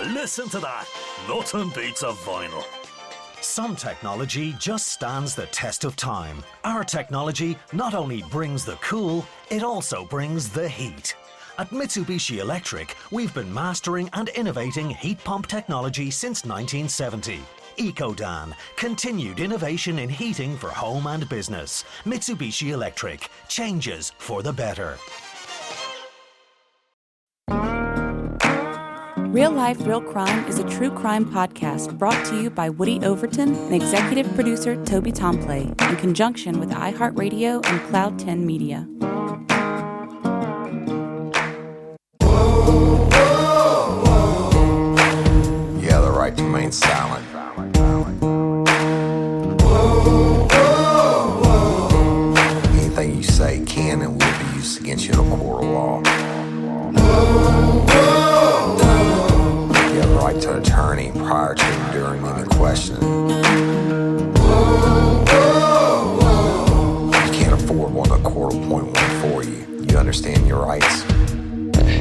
Listen to that. Nothing beats a vinyl. Some technology just stands the test of time. Our technology not only brings the cool, it also brings the heat. At Mitsubishi Electric, we've been mastering and innovating heat pump technology since 1970. EcoDan, continued innovation in heating for home and business. Mitsubishi Electric, changes for the better. Real Life, Real Crime is a true crime podcast brought to you by Woody Overton and executive producer Toby Tomplay in conjunction with iHeartRadio and Cloud 10 Media. You have the right to remain silent. Anything you say can and will be used against you in a court of law. You have the right to an attorney prior to and during any questioning. You can't afford one, the court will appoint one for you. You understand your rights?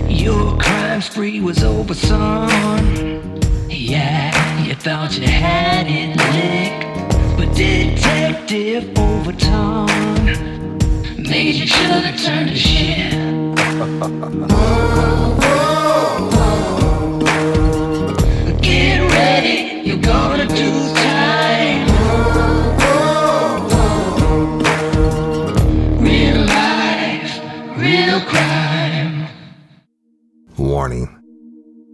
Your crime spree was over, son. Yeah, you thought you had it licked, but Detective Overton made you sugar turn to shit. Get ready, you're gonna do time. Real life, real crime. Warning.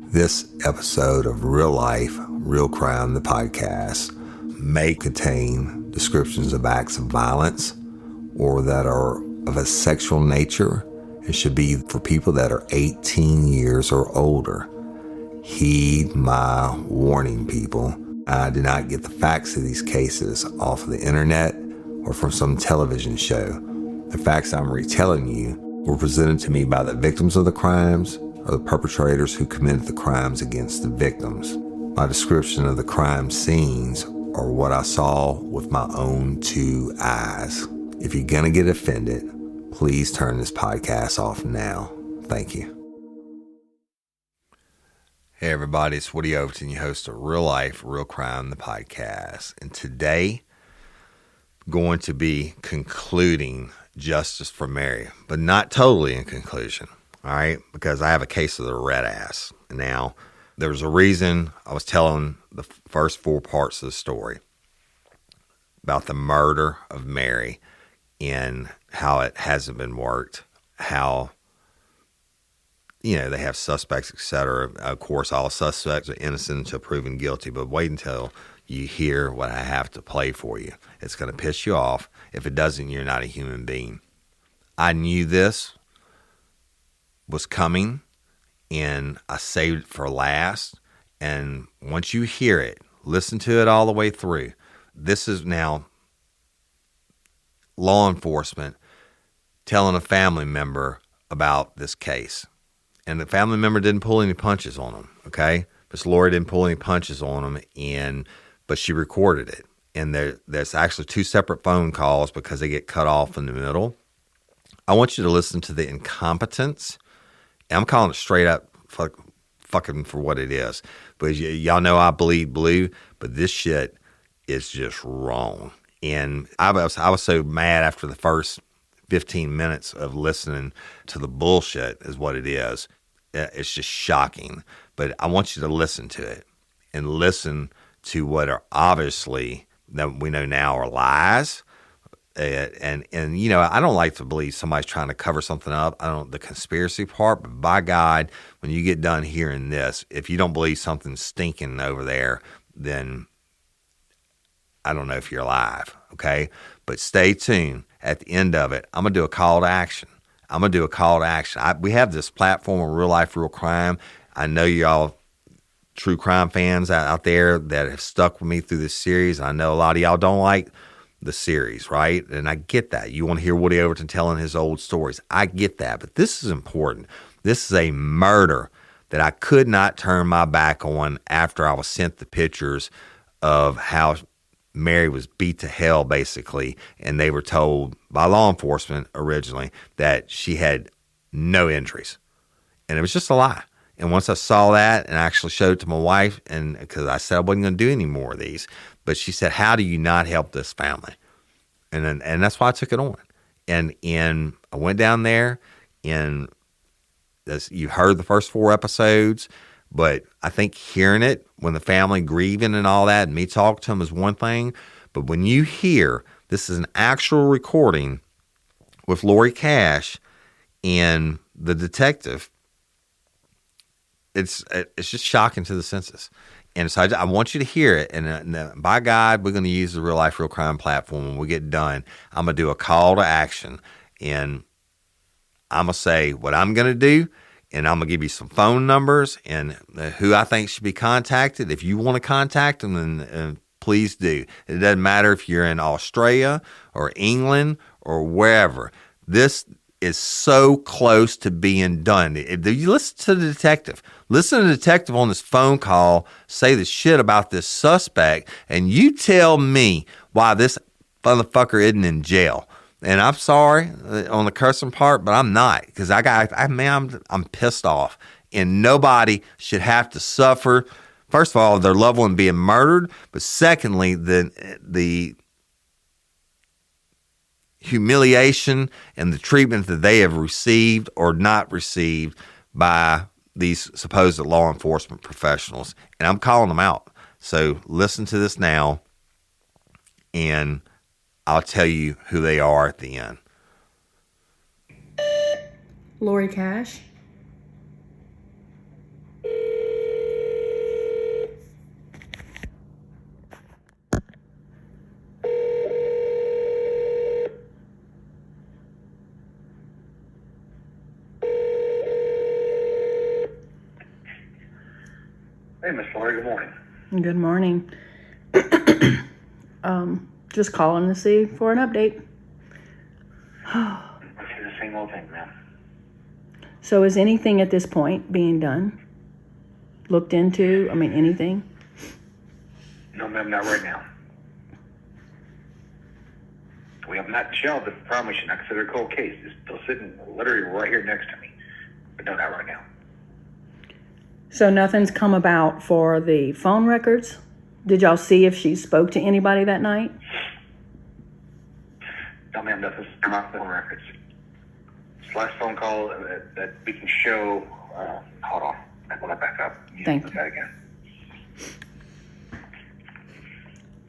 This episode of Real Life, Real Crime, the podcast, may contain descriptions of acts of violence or that are of a sexual nature and should be for people that are 18 years or older. Heed my warning, people. I did not get the facts of these cases off of the internet or from some television show. The facts I'm retelling you were presented to me by the victims of the crimes or the perpetrators who committed the crimes against the victims. My description of the crime scenes are what I saw with my own two eyes. If you're gonna get offended, please turn this podcast off now. Thank you. Hey everybody, it's Woody Overton, your host of Real Life, Real Crime, the podcast. And today, I'm going to be concluding Justice for Mary, but not totally in conclusion, all right? Because I have a case of the red ass. Now, there's a reason I was telling the first four parts of the story about the murder of Mary and how it hasn't been worked, how they have suspects, etc. Of course, all suspects are innocent until proven guilty, but wait until you hear what I have to play for you. It's going to piss you off. If it doesn't, you're not a human being. I knew this was coming, and I saved it for last. And once you hear it, listen to it all the way through. This is now law enforcement telling a family member about this case. And the family member didn't pull any punches on him, okay? Miss Lori didn't pull any punches on him, but she recorded it. And there's actually two separate phone calls because they get cut off in the middle. I want you to listen to the incompetence. And I'm calling it straight up fucking for what it is. But y'all know I bleed blue, but this shit is just wrong. And I was so mad after the first 15 minutes of listening to the bullshit is what it is. It's just shocking. But I want you to listen to it and listen to what are obviously that we know now are lies. And I don't like to believe somebody's trying to cover something up. I don't the conspiracy part, but by God, when you get done hearing this, if you don't believe something's stinking over there, then I don't know if you're alive, okay? But stay tuned. At the end of it, I'm going to do a call to action. We have this platform of Real Life, Real Crime. I know y'all true crime fans out there that have stuck with me through this series. I know a lot of y'all don't like the series, right? And I get that. You want to hear Woody Overton telling his old stories. I get that. But this is important. This is a murder that I could not turn my back on after I was sent the pictures of how Mary was beat to hell, basically, and they were told by law enforcement originally that she had no injuries. And it was just a lie. And once I saw that and I actually showed it to my wife, and because I said I wasn't going to do any more of these, but she said, how do you not help this family? And that's why I took it on. And I went down there, and you heard the first 4 episodes, but I think hearing it when the family grieving and all that, and me talking to them is one thing. But when you hear this is an actual recording with Lori Cash and the detective, it's just shocking to the senses. And so I want you to hear it. And by God, we're going to use the Real Life, Real Crime platform. When we get done, I'm going to do a call to action. And I'm going to say what I'm going to do. And I'm going to give you some phone numbers and who I think should be contacted. If you want to contact them, then please do. It doesn't matter if you're in Australia or England or wherever. This is so close to being done. You listen to the detective. Listen to the detective on this phone call say the shit about this suspect, and you tell me why this motherfucker isn't in jail. And I'm sorry on the cursing part, but I'm not, because I'm pissed off, and nobody should have to suffer. First of all, their loved one being murdered, but secondly, the humiliation and the treatment that they have received or not received by these supposed law enforcement professionals. And I'm calling them out. So listen to this now, and I'll tell you who they are at the end. Lori Cash. Hey, Miss Lori, good morning. Good morning. Just calling to see for an update. It's the same old thing, man. So is anything at this point being done? Looked into? I mean, anything? No, ma'am, not right now. We have not shelved it, I promise you, not considered a cold case. It's still sitting literally right here next to me. But no, not right now. So nothing's come about for the phone records? Did y'all see if she spoke to anybody that night? No, ma'am, nothing's come out phone records. This last phone call that we can show, hold on, I want to back up. Thank you. That again.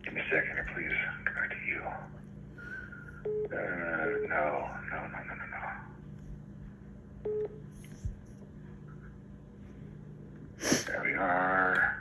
Give me a second here, please. Come back to you. No. There we are.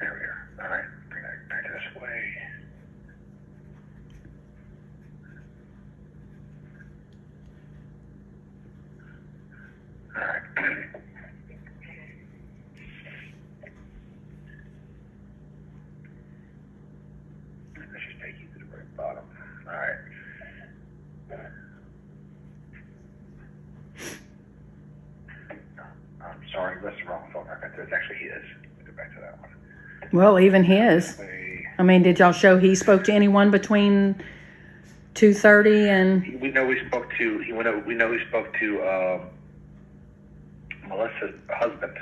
There we are. All right, bring that back this way. All right. Let's just take you to the very bottom. All right. I'm sorry, that's the wrong phone record. It's actually his. Go back to that one. Well, even his. I mean, did y'all show he spoke to anyone between 2:30 and? We know he spoke to. We know he spoke to Melissa's husband.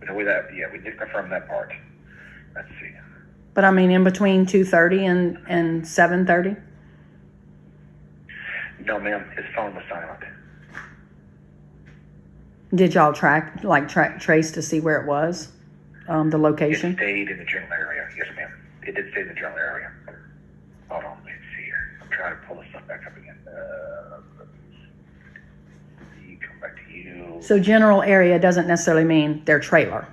We know that. Yeah, we did confirm that part. Let's see. But I mean, in between 2:30 and 7:30. No, ma'am. His phone was silent. Did y'all trace to see where it was, the location? It stayed in the general area. Yes, ma'am. It did stay in the general area. Hold on. Let's see here. I'm trying to pull this stuff back up again. Come back to you. So general area doesn't necessarily mean their trailer.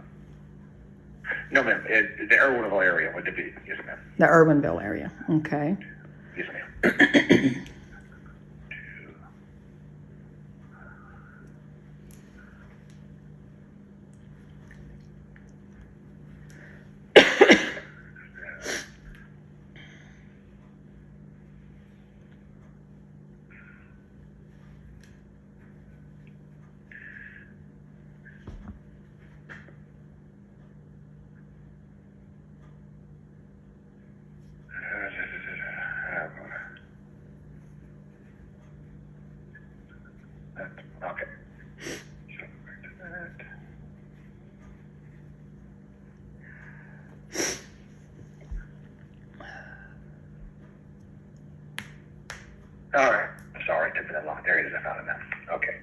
No, ma'am. The Irwinville area would be. Yes, ma'am. The Urbanville area. Okay. Yes, ma'am. Okay. So back to that. All right. Sorry, it took me that long. There it is. I found it now. Okay.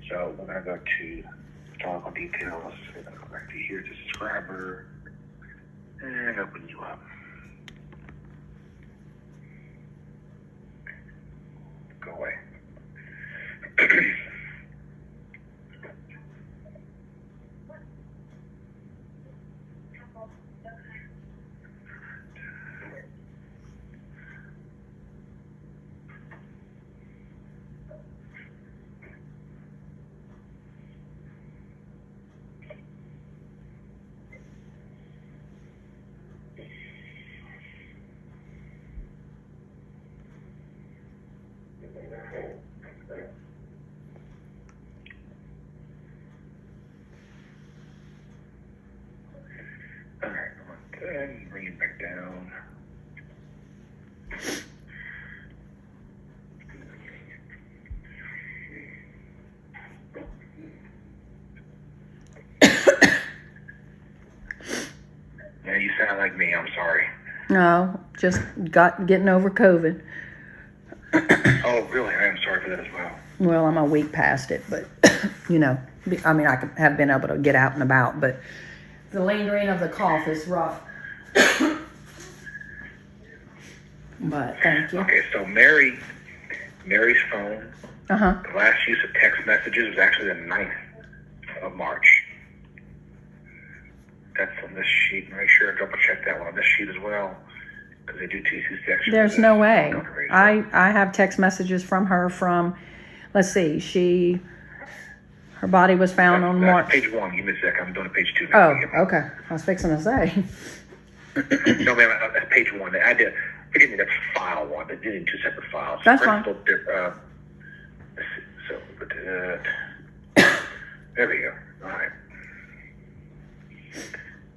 So we're going to go to historical details. We're going to go back to here to subscriber and open you up. Go away. All right, and bring it back down. Yeah, you sound like me. I'm sorry. No, just getting over COVID. Oh, really? I am sorry for that as well. Well, I'm a week past it, but, I mean, I have been able to get out and about, but the lingering of the cough is rough. But thank you. Okay, so Mary's phone, the last use of text messages was actually the 9th of March. That's on this sheet. Make sure I double check that one on this sheet as well, because they do two sections. There's no way. I have text messages from her from, let's see, her body was found on March. Page 1. Give me a sec. I'm doing page 2. Oh, okay. I was fixing to say. No, ma'am, that's page 1. I did. Forgive me, that's file 1. They did it in 2 separate files. That's fine. So, but there we go. All right.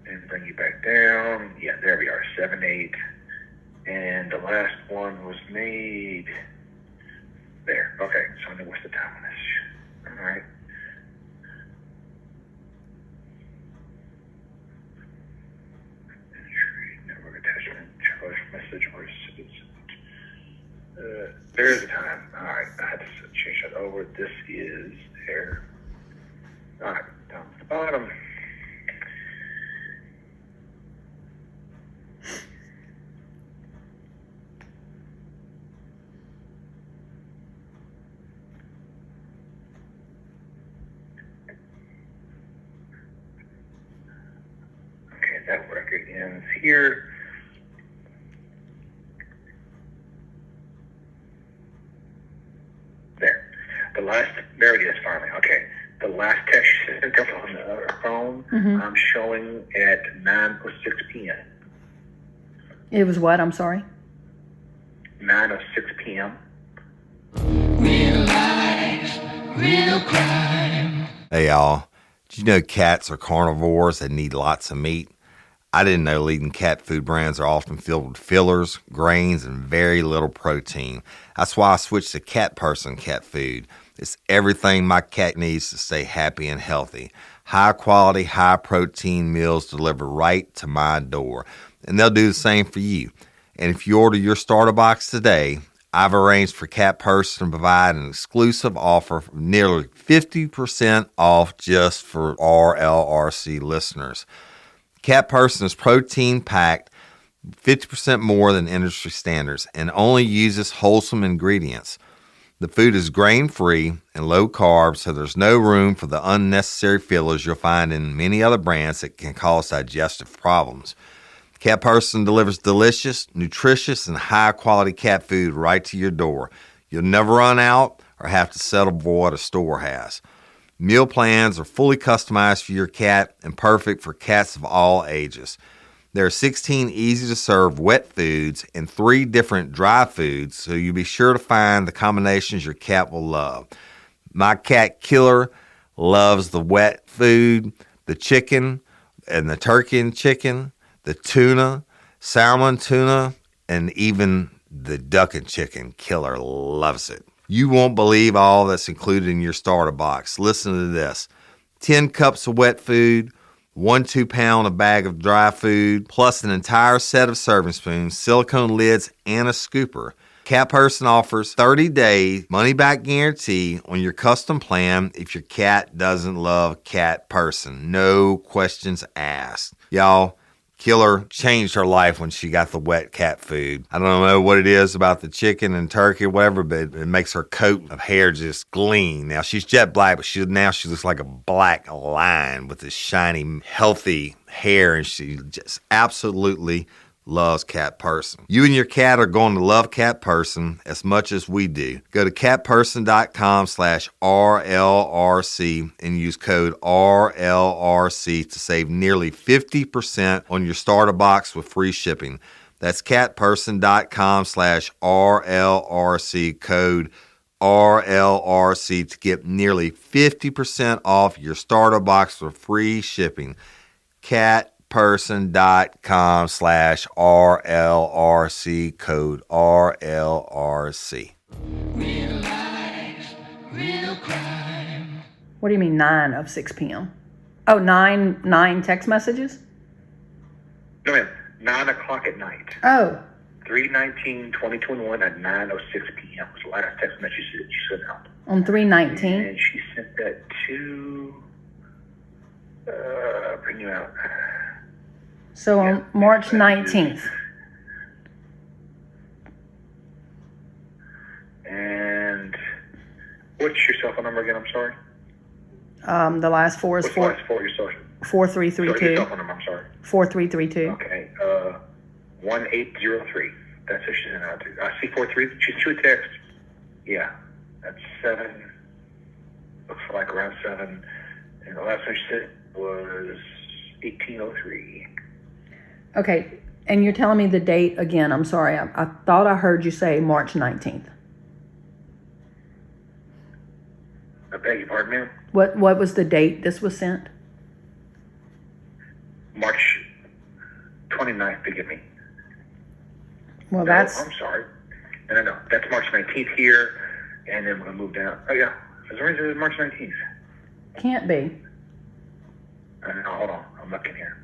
And bring you back down. Yeah, there we are. 7/8. And the last one was made there. Okay, so I know what's the time on this. All right. Network attachment, charge message, or there's the time. All right, I had to change that over. This is there. All right, down to the bottom. That record ends here. There. There it is finally. Okay. The last text she sent us on her phone, I'm showing at 9:06 p.m. It was what? I'm sorry? 9:06 p.m. Real life, real crime. Hey, y'all. Did you know cats are carnivores that need lots of meat? I didn't know leading cat food brands are often filled with fillers, grains, and very little protein. That's why I switched to Cat Person cat food. It's everything my cat needs to stay happy and healthy. High quality, high protein meals delivered right to my door. And they'll do the same for you. And if you order your starter box today, I've arranged for Cat Person to provide an exclusive offer of nearly 50% off just for RLRC listeners. Cat Person is protein-packed, 50% more than industry standards, and only uses wholesome ingredients. The food is grain-free and low-carb, so there's no room for the unnecessary fillers you'll find in many other brands that can cause digestive problems. Cat Person delivers delicious, nutritious, and high-quality cat food right to your door. You'll never run out or have to settle for what a store has. Meal plans are fully customized for your cat and perfect for cats of all ages. There are 16 easy-to-serve wet foods and 3 different dry foods, so you'll be sure to find the combinations your cat will love. My cat Killer loves the wet food, the chicken and the turkey and chicken, the tuna, salmon tuna, and even the duck and chicken. Killer loves it. You won't believe all that's included in your starter box. Listen to this. 10 cups of wet food, 1 2-pound a bag of dry food, plus an entire set of serving spoons, silicone lids, and a scooper. Cat Person offers 30-day money-back guarantee on your custom plan if your cat doesn't love Cat Person. No questions asked. Y'all, Killer changed her life when she got the wet cat food. I don't know what it is about the chicken and turkey or whatever, but it makes her coat of hair just gleam. Now, she's jet black, but she looks like a black lion with this shiny, healthy hair, and she just absolutely loves Cat Person. You and your cat are going to love Cat Person as much as we do. Go to catperson.com/RLRC and use code RLRC to save nearly 50% on your starter box with free shipping. That's catperson.com/RLRC, code RLRC to get nearly 50% off your starter box with free shipping. catperson.com/RLRC, code RLRC. Real life, real crime. What do you mean 9 of 6 p.m.? Oh, nine text messages? No, ma'am. 9 o'clock at night. Oh, 3/19/2021 at 9:06 p.m. was the last text message she sent out. on 3/19. And she sent that to bring you out. So on March 19th. And what's your cell phone number again? I'm sorry. The last 4 is What's the last 4 of your social? 4332. Your cell phone number, I'm sorry. 4332. Okay. 1803. That's who she sent out to. I see 43. She threw a text. Yeah. That's 7. Looks like around 7. And the last one she said was 1803. Okay, and you're telling me the date again. I'm sorry. I thought I heard you say March 19th. I beg your pardon, ma'am? What was the date this was sent? March 29th, forgive me. Well, No, that's... I'm sorry. No. That's March 19th here, and then we're going to move down. Oh, yeah. Is it March 19th? Can't be. Hold on. I'm looking here.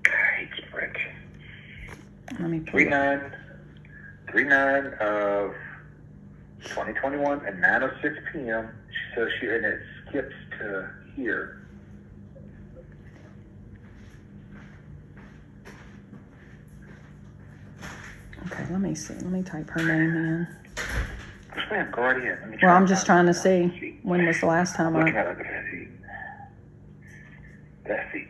I hate Sprint. Let me pull it. 3/9 of 2021 at 9:06 p.m. So and it skips to here. Okay, let me see. Let me type her name in. Yes, ma'am. Go right ahead. Let me Well, I'm to just find trying to see when was the last time Looking I... at it, let's see.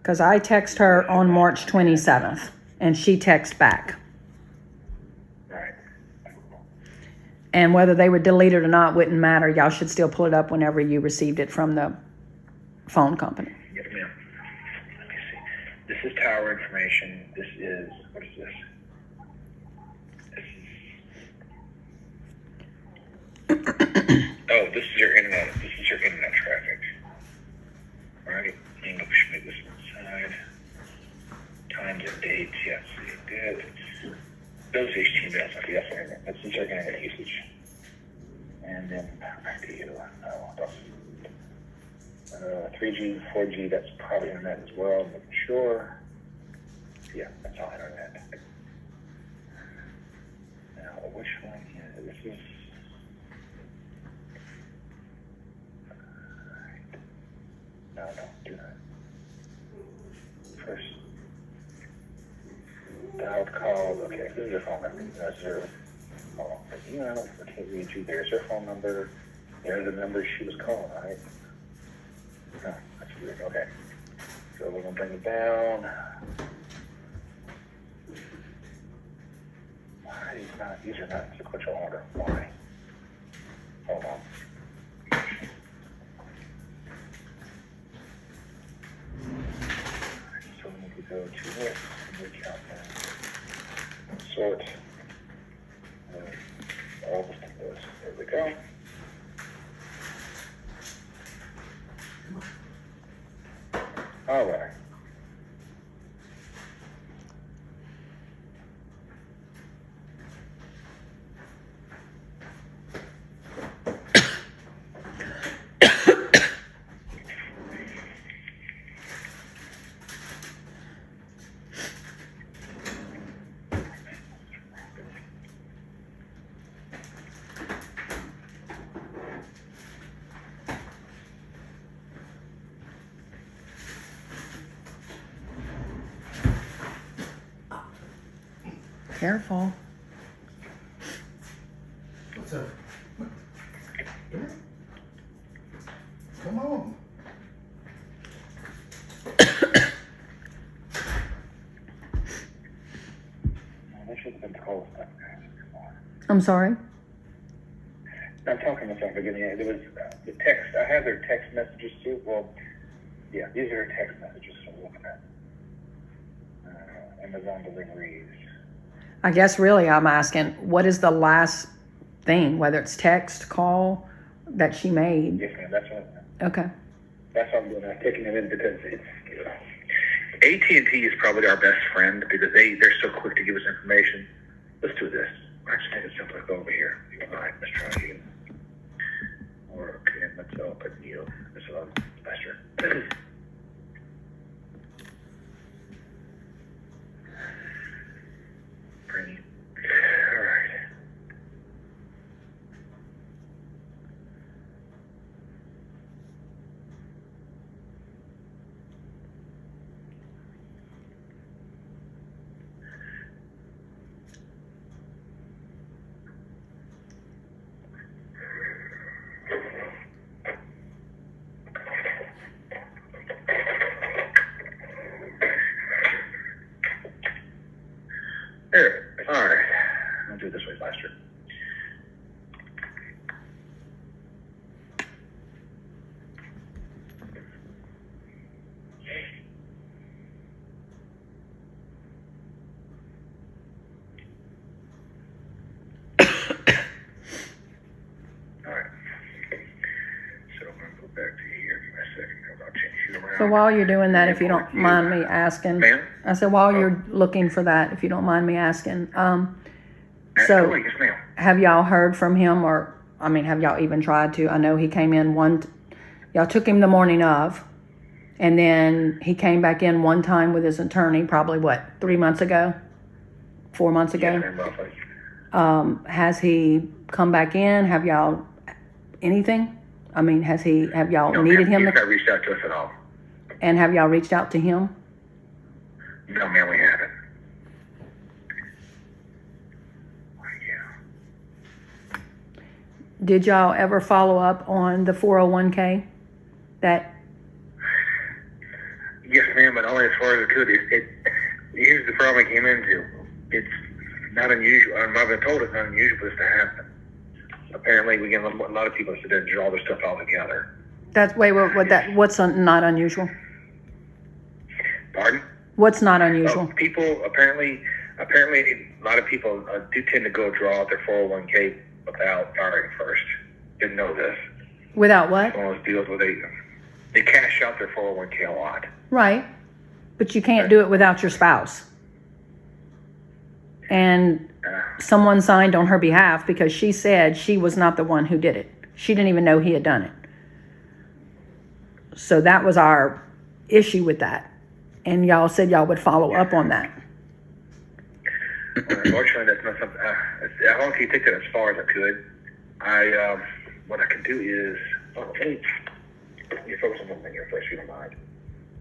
Because I text her on March 27th, and she texts back. Right. And whether they were deleted or not wouldn't matter. Y'all should still pull it up whenever you received it from the phone company. Yes, ma'am. Let me see. This is tower information. This is, what is this? Oh, this is your internet. This is your internet traffic. Right? English, make this inside. Times and dates, yes. Good. Those HTMLs, okay, that's internet. This is your internet usage. And then back to you. No, 3G, 4G, that's probably internet as well. I'm not sure. Yeah, that's all internet. Now, which one is this? Is no, don't do that. First, dialed calls. Okay, this is your phone number. That's your. Hold on. Email. I can't read you. There's her phone number. There's the number she was calling, right? No, that's weird. Okay. So we're going to bring it down. These are not sequential order. Why? Hold on. So we need to go to this and recount that. Sort. All this to this. There we go. All right. Careful. What's up? Come on. This should have been closed up. I'm sorry? I'm talking about something beginning. There was the text. I have their text messages too. Well, yeah, these are their text messages I'm looking at. Amazon deliveries. I guess really I'm asking, what is the last thing, whether it's text, call, that she made? Yes, ma'am. That's what. Okay. That's what I'm doing. I'm taking them in because it's. AT&T is probably our best friend because they're so quick to give us information. Let's do this. Actually, take a simple look over here. All right, let's try you. Or okay, let's open you. This is faster. Bring. All right. There. All right. I'll do it this way faster. All right. So I'm going to go back to here. Give me a second. I'll change you around. So while you're doing that, if you don't mind me asking, Ma'am? I said while you're looking for that, if you don't mind me asking, so Absolutely, yes, ma'am. have y'all heard from him, or I mean, have y'all even tried to? I know he came in y'all took him the morning of, and then he came back in one time with his attorney, probably what, 3 months ago, 4 months ago. Yes, ma'am, roughly. Has he come back in? Have y'all anything? I mean, have y'all No, needed ma'am, him? he's not reached out to us at all. And have y'all reached out to him? No, ma'am, we haven't. Yeah. Did y'all ever follow up on the 401k? That Yes, ma'am, but only as far as it could. Here's the problem I came into. It's not unusual. I've been told it's not unusual for this to happen. Apparently, we get a lot of people sit there and draw their stuff all together. that's what's not unusual? Pardon? What's not unusual? People apparently, a lot of people do tend to go draw out their 401k without firing first. Didn't know this. Without what? One of those deals where they cash out their 401k a lot. Right. But you can't do it without your spouse. And someone signed on her behalf because she said she was not the one who did it. She didn't even know he had done it. So that was our issue with that. And y'all said y'all would follow up on that. Unfortunately, that's not something. I don't think take that as far as I could. What I can do is, let me focus on one thing here first, if you don't mind.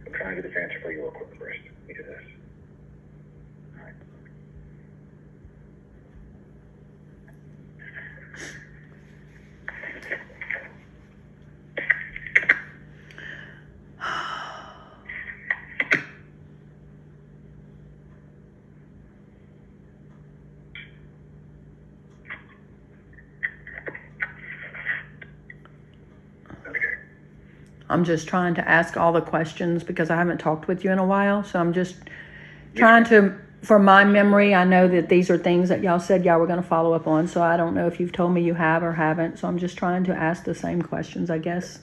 I'm trying to get this answer for you real quick first. Let me do this. All right. I'm just trying to ask all the questions because I haven't talked with you in a while. So I'm just trying to, for my memory, I know that these are things that y'all said y'all were going to follow up on. So I don't know if you've told me you have or haven't. So I'm just trying to ask the same questions, I guess.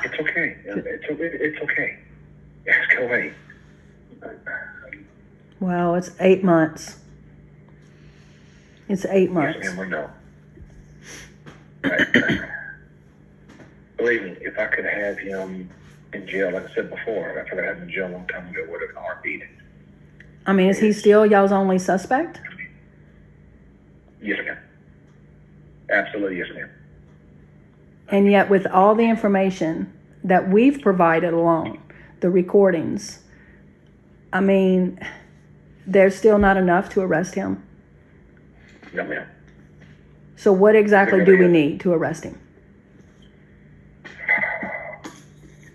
It's okay. It's okay. Ask away. Well, it's 8 months. It's 8 months. Yes, ma'am, we know. Believe me, if I could have him in jail, like I said before, if I could have him in jail a long time ago, would have been heartbeat. I mean, is he still y'all's only suspect? Yes, ma'am. Absolutely, yes, ma'am. And yet, with all the information that we've provided along, the recordings, I mean, there's still not enough to arrest him. No, ma'am. So what exactly do we need to arrest him?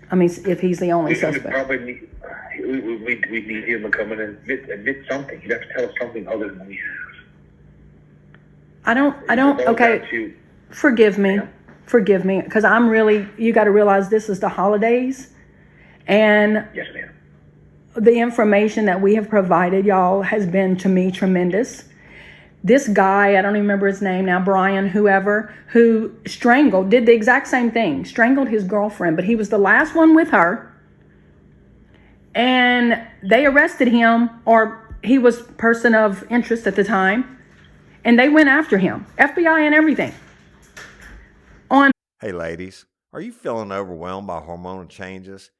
I mean, if he's the only suspect. We need him to come in and admit something. He'd have to tell us something other than we have. Okay, forgive me, because I'm really, you got to realize this is the holidays, and yes, ma'am. The information that we have provided y'all has been, to me, tremendous. This guy, I don't even remember his name now, Brian, whoever, who did the exact same thing, strangled his girlfriend, but he was the last one with her. And they arrested him, or he was person of interest at the time, and they went after him, FBI and everything. Hey ladies, are you feeling overwhelmed by hormonal changes?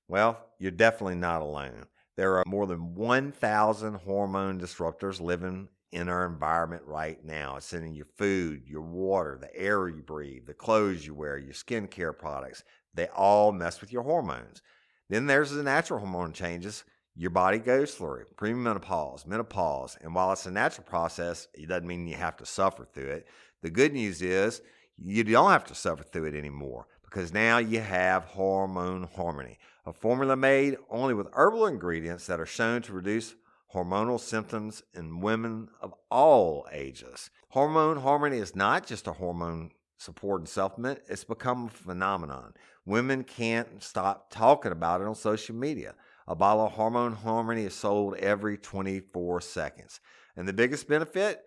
Well, you're definitely not alone. There are more than 1,000 hormone disruptors living in our environment right now. It's in your food, your water, the air you breathe, the clothes you wear, your skincare products. They all mess with your hormones. Then there's the natural hormone changes your body goes through, premenopause, menopause. And while it's a natural process, it doesn't mean you have to suffer through it. The good news is you don't have to suffer through it anymore, because now you have Hormone Harmony, a formula made only with herbal ingredients that are shown to reduce hormonal symptoms in women of all ages. Hormone Harmony is not just a hormone support and supplement, it's become a phenomenon. Women can't stop talking about it on social media. A bottle of Hormone Harmony is sold every 24 seconds. And the biggest benefit?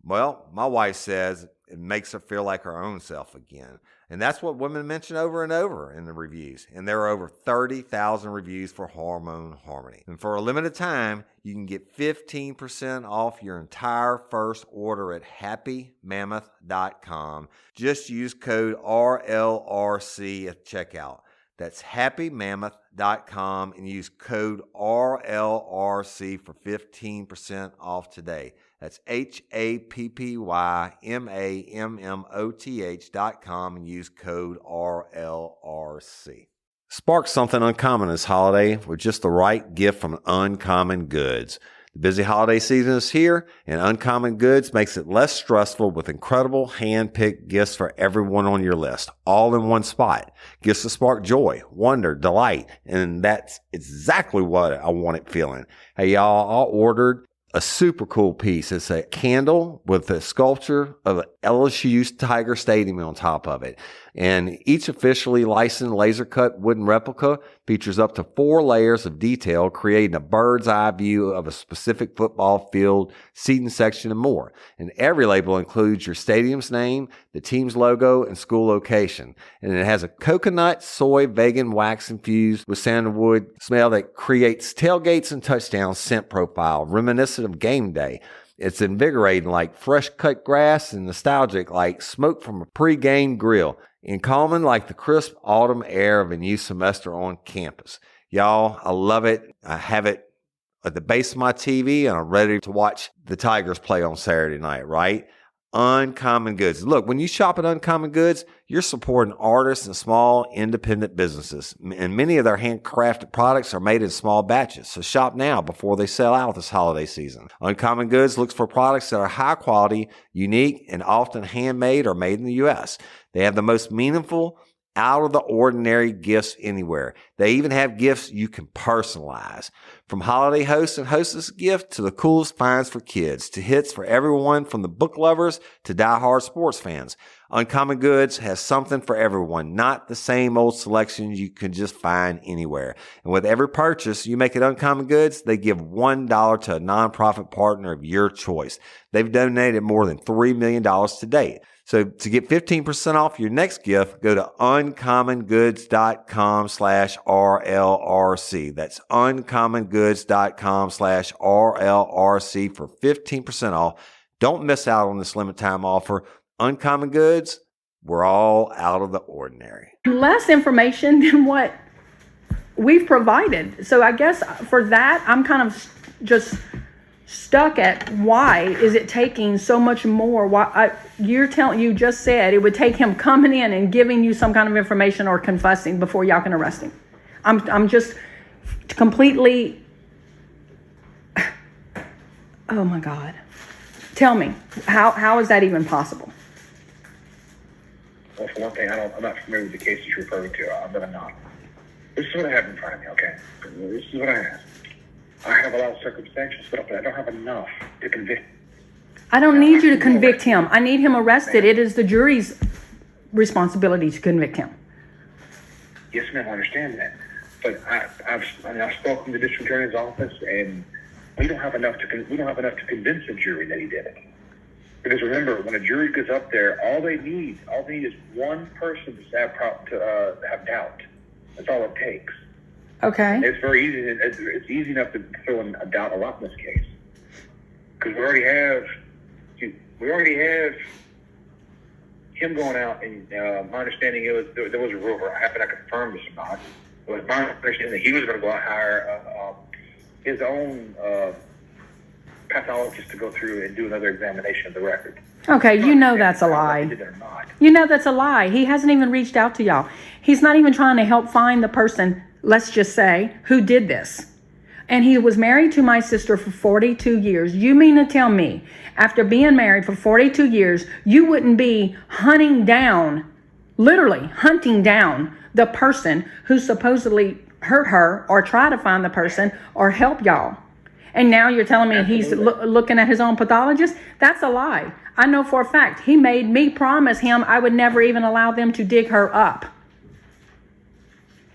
Well, my wife says it makes her feel like her own self again. And that's what women mention over and over in the reviews. And there are over 30,000 reviews for Hormone Harmony. And for a limited time, you can get 15% off your entire first order at happymammoth.com. Just use code RLRC at checkout. That's happymammoth.com and use code RLRC for 15% off today. That's happymammoth.com and use code RLRC. Spark something uncommon this holiday with just the right gift from Uncommon Goods. The busy holiday season is here, and Uncommon Goods makes it less stressful with incredible hand-picked gifts for everyone on your list, all in one spot. Gifts that spark joy, wonder, delight, and that's exactly what I wanted feeling. Hey, y'all, I ordered a super cool piece. It's a candle with a sculpture of LSU's Tiger Stadium on top of it. And each officially licensed laser-cut wooden replica features up to 4 layers of detail, creating a bird's eye view of a specific football field, seating section, and more. And every label includes your stadium's name, the team's logo, and school location. And it has a coconut, soy, vegan wax infused with sandalwood smell that creates tailgates and touchdowns scent profile, reminiscent of game day. It's invigorating like fresh cut grass and nostalgic like smoke from a pre-game grill, and calming like the crisp autumn air of a new semester on campus. Y'all, I love it. I have it at the base of my TV, and I'm ready to watch the Tigers play on Saturday night, right? Uncommon Goods. Look, when you shop at Uncommon Goods, you're supporting artists and small independent businesses. And many of their handcrafted products are made in small batches. So shop now before they sell out this holiday season. Uncommon Goods looks for products that are high quality, unique, and often handmade or made in the U.S. They have the most meaningful, out of the ordinary gifts anywhere. They even have gifts you can personalize. From holiday hosts and hostess gifts to the coolest finds for kids, to hits for everyone from the book lovers to diehard sports fans. Uncommon Goods has something for everyone, not the same old selections you can just find anywhere. And with every purchase you make at Uncommon Goods, they give $1 to a nonprofit partner of your choice. They've donated more than $3 million to date. So to get 15% off your next gift, go to uncommongoods.com/RLRC. That's uncommongoods.com/RLRC for 15% off. Don't miss out on this limited time offer. Uncommon Goods, we're all out of the ordinary. Less information than what we've provided. So I guess for that, I'm kind of just stuck at why is it taking so much more? You just said it would take him coming in and giving you some kind of information or confessing before y'all can arrest him. I'm just completely, oh my God. Tell me, how is that even possible? Well, for one thing, I'm not familiar with the cases you're referring to. I'm not. This is what I have in front of me, okay? This is what I have. I have a lot of circumstantial stuff, but I don't have enough to convict. I don't need you to convict him. I need him arrested. It is the jury's responsibility to convict him. Yes, ma'am, I understand that. But I've spoken to the district attorney's office, and we don't have enough to convince the jury that he did it. Because remember, when a jury goes up there, all they need is one person to have doubt. That's all it takes. Okay. It's very easy. It's easy enough to throw in a doubt a lot in this case, because we already have him going out, and my understanding is there was a rumor. I haven't confirmed this or not. It was my understanding that he was going to go out and hire his own pathologist to go through and do another examination of the record. Okay, you know that's a lie. You know that's a lie. He hasn't even reached out to y'all. He's not even trying to help find the person, let's just say, who did this. And he was married to my sister for 42 years. You mean to tell me, after being married for 42 years, you wouldn't be literally hunting down the person who supposedly hurt her, or try to find the person or help y'all? And now you're telling me he's looking at his own pathologist? That's a lie. I know for a fact he made me promise him I would never even allow them to dig her up.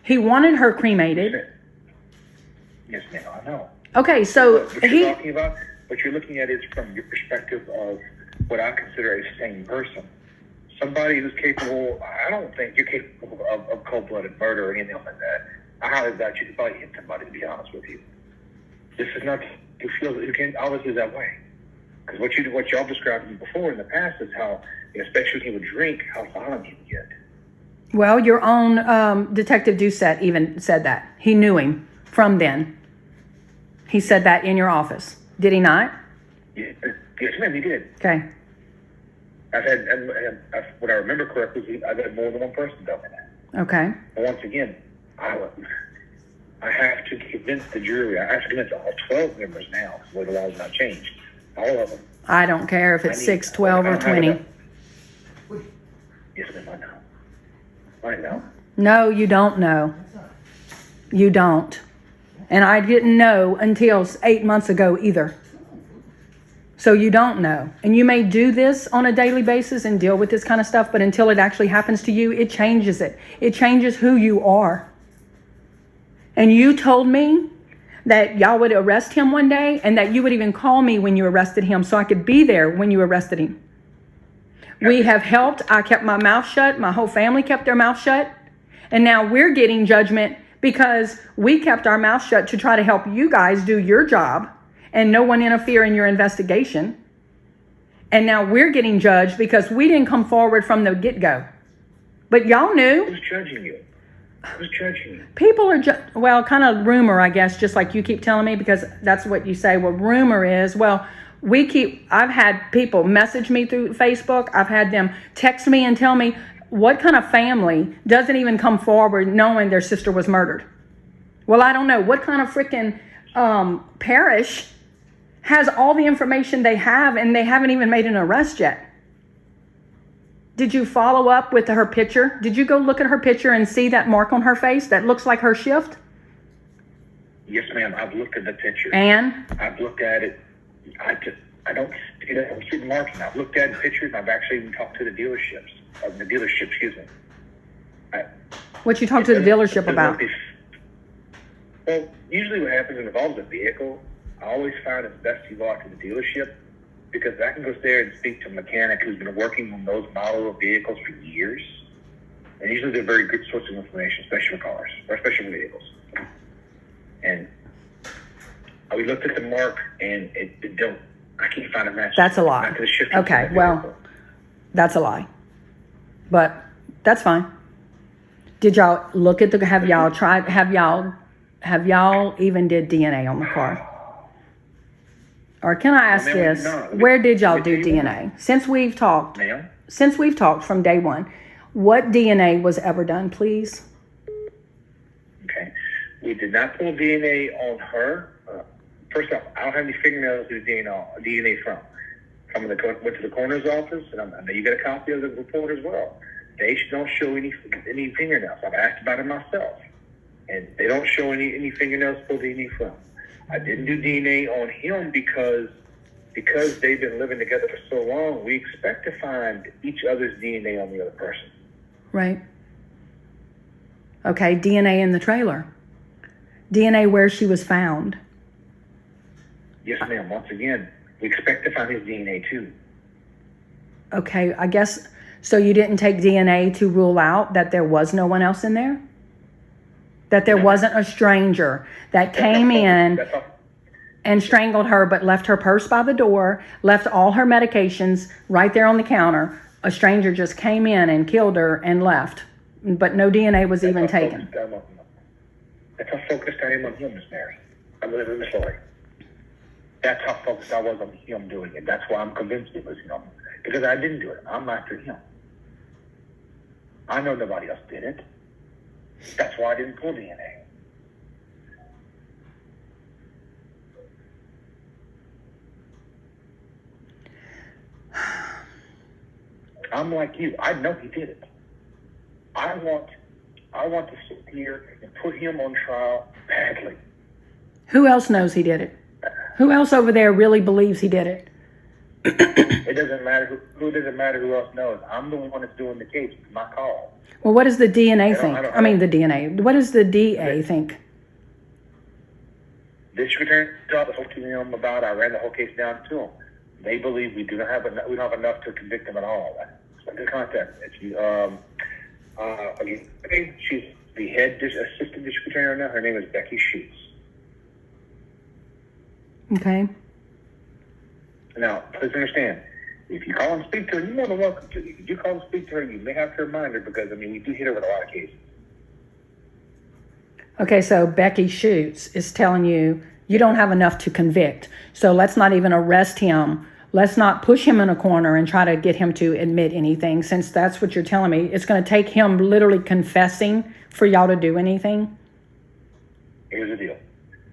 He wanted her cremated. Yes, ma'am, I know. Okay, so what you're looking at is from your perspective of what I consider a sane person. Somebody who's capable. I don't think you're capable of cold-blooded murder or anything like that. I highly doubt you could probably hit somebody, to be honest with you. This is not who can obviously that way. Because what y'all described to me before in the past is how, especially when he would drink, how violent he would get. Well, your own Detective Doucette even said that. He knew him from then. He said that in your office. Did he not? Yes, ma'am, he did. Okay. What I remember correctly, I've had more than one person tell me that. Okay. But once again, I have to convince the jury. I have to convince all 12 members now, where the law's not changed. All of them. I don't care if it's 6, 12, or 20. Yes, ma'am, I know. I know. No, you don't know. You don't. And I didn't know until 8 months ago either. So you don't know. And you may do this on a daily basis and deal with this kind of stuff, but until it actually happens to you, it changes it. It changes who you are. And you told me that y'all would arrest him one day, and that you would even call me when you arrested him so I could be there when you arrested him. We have helped. I kept my mouth shut. My whole family kept their mouth shut. And now we're getting judgment because we kept our mouth shut to try to help you guys do your job and no one interfere in your investigation. And now we're getting judged because we didn't come forward from the get-go. But y'all knew. Who's judging you? Who's judging you? People are, well, kind of rumor, I guess, just like you keep telling me, because that's what you say. Well, rumor is, well, I've had people message me through Facebook. I've had them text me and tell me, what kind of family doesn't even come forward knowing their sister was murdered? Well, I don't know. What kind of freaking parish has all the information they have and they haven't even made an arrest yet? Did you follow up with her picture? Did you go look at her picture and see that mark on her face that looks like her shift? Yes, ma'am. I've looked at the picture. And? I've looked at it. I don't see that. I'm shooting marks. And I've looked at pictures. And I've actually even talked to the dealerships. Excuse me. What you talked to the dealership about? Well, usually what happens when it involves a vehicle, I always find it's best to go out to the dealership because I can go there and speak to a mechanic who's been working on those model of vehicles for years. And usually they're very good source of information, especially for cars, or especially for vehicles. And we looked at the mark, and I can't find a match. That's a lie. Okay, well, that's a lie. But that's fine. Did y'all look at have y'all even did DNA on the car? Or can I ask this? Where did y'all do DNA? Since we've talked from day one, what DNA was ever done, please? Okay. We did not pull DNA on her. First off, I don't have any fingernails to do DNA from. Went to the coroner's office, and I know you got a copy of the report as well. They don't show any fingernails. I've asked about it myself, and they don't show any fingernails to pull DNA from. I didn't do DNA on him because they've been living together for so long. We expect to find each other's DNA on the other person. Right. Okay, DNA in the trailer. DNA where she was found. Yes, ma'am. Once again, we expect to find his DNA too. Okay, I guess, so you didn't take DNA to rule out that there was no one else in there? That there wasn't a stranger that came in and strangled her but left her purse by the door, left all her medications right there on the counter. A stranger just came in and killed her and left, but no DNA was even taken. That's how focused I am on him, Miss Mary. I'm living the story. That's how focused I was on him doing it. That's why I'm convinced it was him. Because I didn't do it. I'm after him. I know nobody else did it. That's why I didn't pull DNA. I'm like you. I know he did it. I want to sit here and put him on trial badly. Who else knows he did it? Who else over there really believes he did it? It doesn't matter who doesn't matter who else knows. I'm the one that's doing the case. It's my call. Well, what does the DNA think? The DNA. What does the DA think? District Attorney's Office spoke to him about. I ran the whole case down to him. They believe we don't have enough to convict him at all. So good contact. Again, she's the head assistant district attorney right now. Her name is Becky Schutz. Okay. Now, please understand, if you call and speak to her, you're more than welcome to. If you call and speak to her, you may have to remind her because, we do hit her with a lot of cases. Okay, so Becky Schutz is telling you don't have enough to convict. So let's not even arrest him. Let's not push him in a corner and try to get him to admit anything, since that's what you're telling me. It's going to take him literally confessing for y'all to do anything. Here's the deal.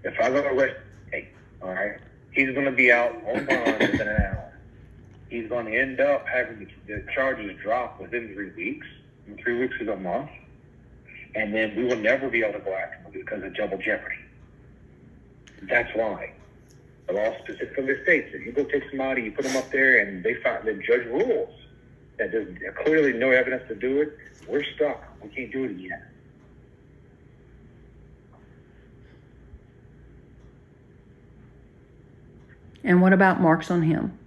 If I go to arrest him, all right, he's going to be out on bond within an hour. He's going to end up having the charges dropped within 3 weeks. And 3 weeks is a month. And then we will never be able to go after him because of double jeopardy. That's why. The law specifically states that you go take somebody, you put them up there, and the judge rules that there's clearly no evidence to do it. We're stuck. We can't do it again. And what about marks on him?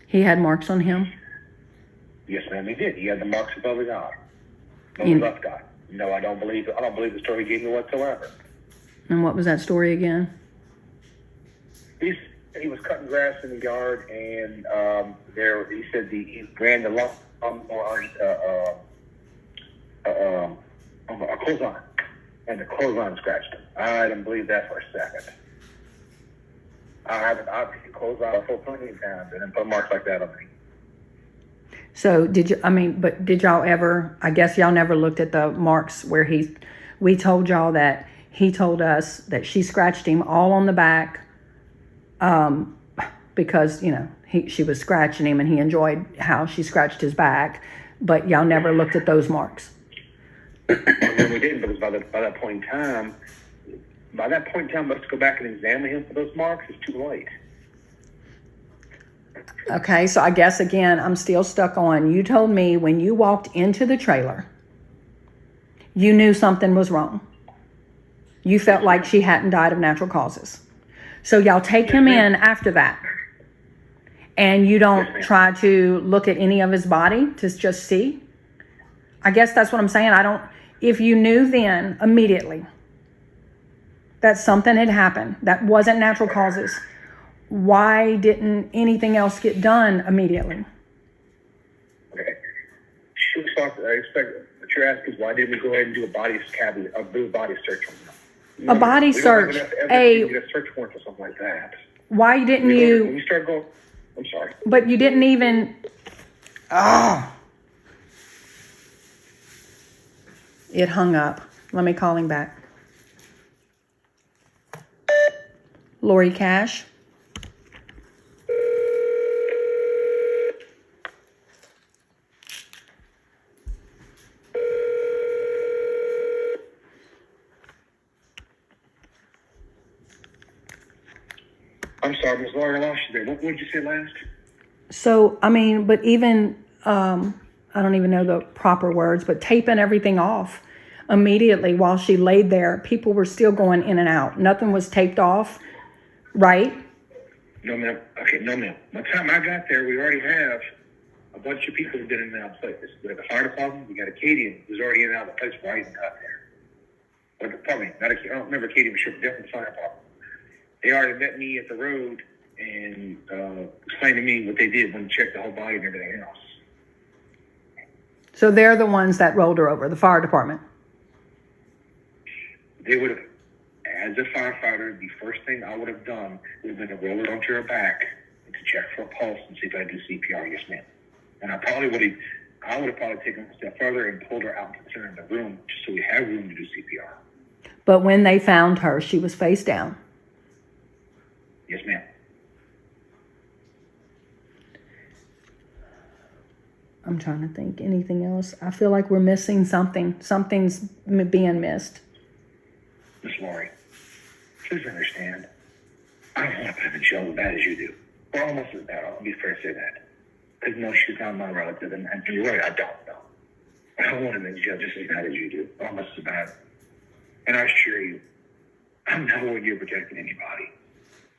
He had marks on him? Yes, ma'am, he did. He had the marks above his eye. Above his left eye. No, I don't believe the story he gave me whatsoever. And what was that story again? He was cutting grass in the yard, and he said he ran the lawn a clothesline, and the clothesline scratched him. I didn't believe that for a second. I've seen clothesline for plenty of times, and then put marks like that on me. So did y'all ever, I guess y'all never looked at the marks where we told y'all that he told us that she scratched him all on the back, because, she was scratching him and he enjoyed how she scratched his back, but y'all never looked at those marks. Well, we didn't, because by that point in time, by that point in time, let's go back and examine him for those marks. It's too late. Okay, so I guess again, I'm still stuck on, you told me when you walked into the trailer, you knew something was wrong. You felt like she hadn't died of natural causes. So y'all take him in after that. And you don't try to look at any of his body to just see? I guess that's what I'm saying. If you knew then immediately that something had happened that wasn't natural causes, why didn't anything else get done immediately? Okay. She was talking, I expect what you're asking is why didn't we go ahead and do a body scan, do a body search on them? A body search. Get a search warrant or something like that. Why didn't When you? we start going, I'm sorry. But you didn't even. It hung up. Let me call him back. Lori Cash. I'm sorry, Ms. Lori, I lost you there. What did you say last? So, I mean, but even, I don't even know the proper words, but taping everything off immediately while she laid there, people were still going in and out. Nothing was taped off, right? No, ma'am. Okay, no, ma'am. By the time I got there, we already have a bunch of people who've been in and out of the place. We got the fire department, we got Acadian who's already in and out of the place before I even got there. Or, pardon me, not Acadian, I don't remember Acadian, but sure, definitely the fire department. They already met me at the road and explained to me what they did when they checked the whole body and everything else. So they're the ones that rolled her over, the fire department. They would have, as a firefighter, the first thing I would have done would have been to roll her onto her back and to check for a pulse and see if I could do CPR. Yes, ma'am. And I would have probably taken a step further and pulled her out to the center of the room just so we have room to do CPR. But when they found her, she was face down. Yes, ma'am. I'm trying to think. Anything else? I feel like we're missing something. Something's being missed. Miss Lori, please understand. I don't want to put her in jail as bad as you do. Or almost as bad. I'll be fair to say that. Because no, she's not my relative. And you're right, I don't know. I don't want her in jail just as bad as you do. Almost as bad. And I assure you, I'm nowhere near protecting anybody.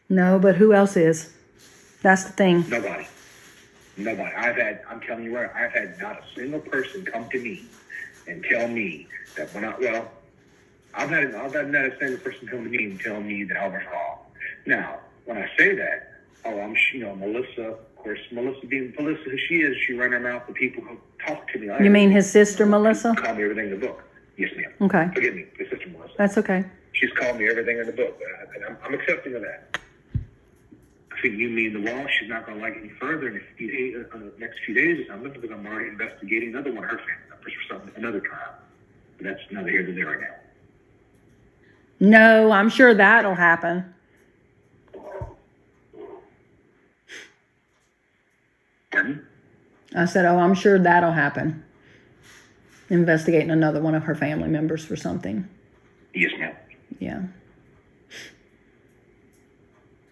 No, but who else is? That's the thing. Nobody. I'm telling you what, I've had not a single person come to me and tell me that I've had not a single person come to me and tell me that I was wrong. Now, when I say that, Melissa, of course, Melissa being Melissa who she is, she ran her mouth to people who talk to me. You mean his sister, Melissa? Call me everything in the book. Yes, ma'am. Okay. Forgive me, his sister, Melissa. That's okay. She's called me everything in the book, and I'm accepting of that. Between you, me, and the wall, she's not going to like it any further in the next few days or something, because I'm already investigating another one of her family members for something, another trial. But that's neither here nor there right now. No, I'm sure that'll happen. Pardon? I said, I'm sure that'll happen. Investigating another one of her family members for something. Yes, ma'am. Yeah.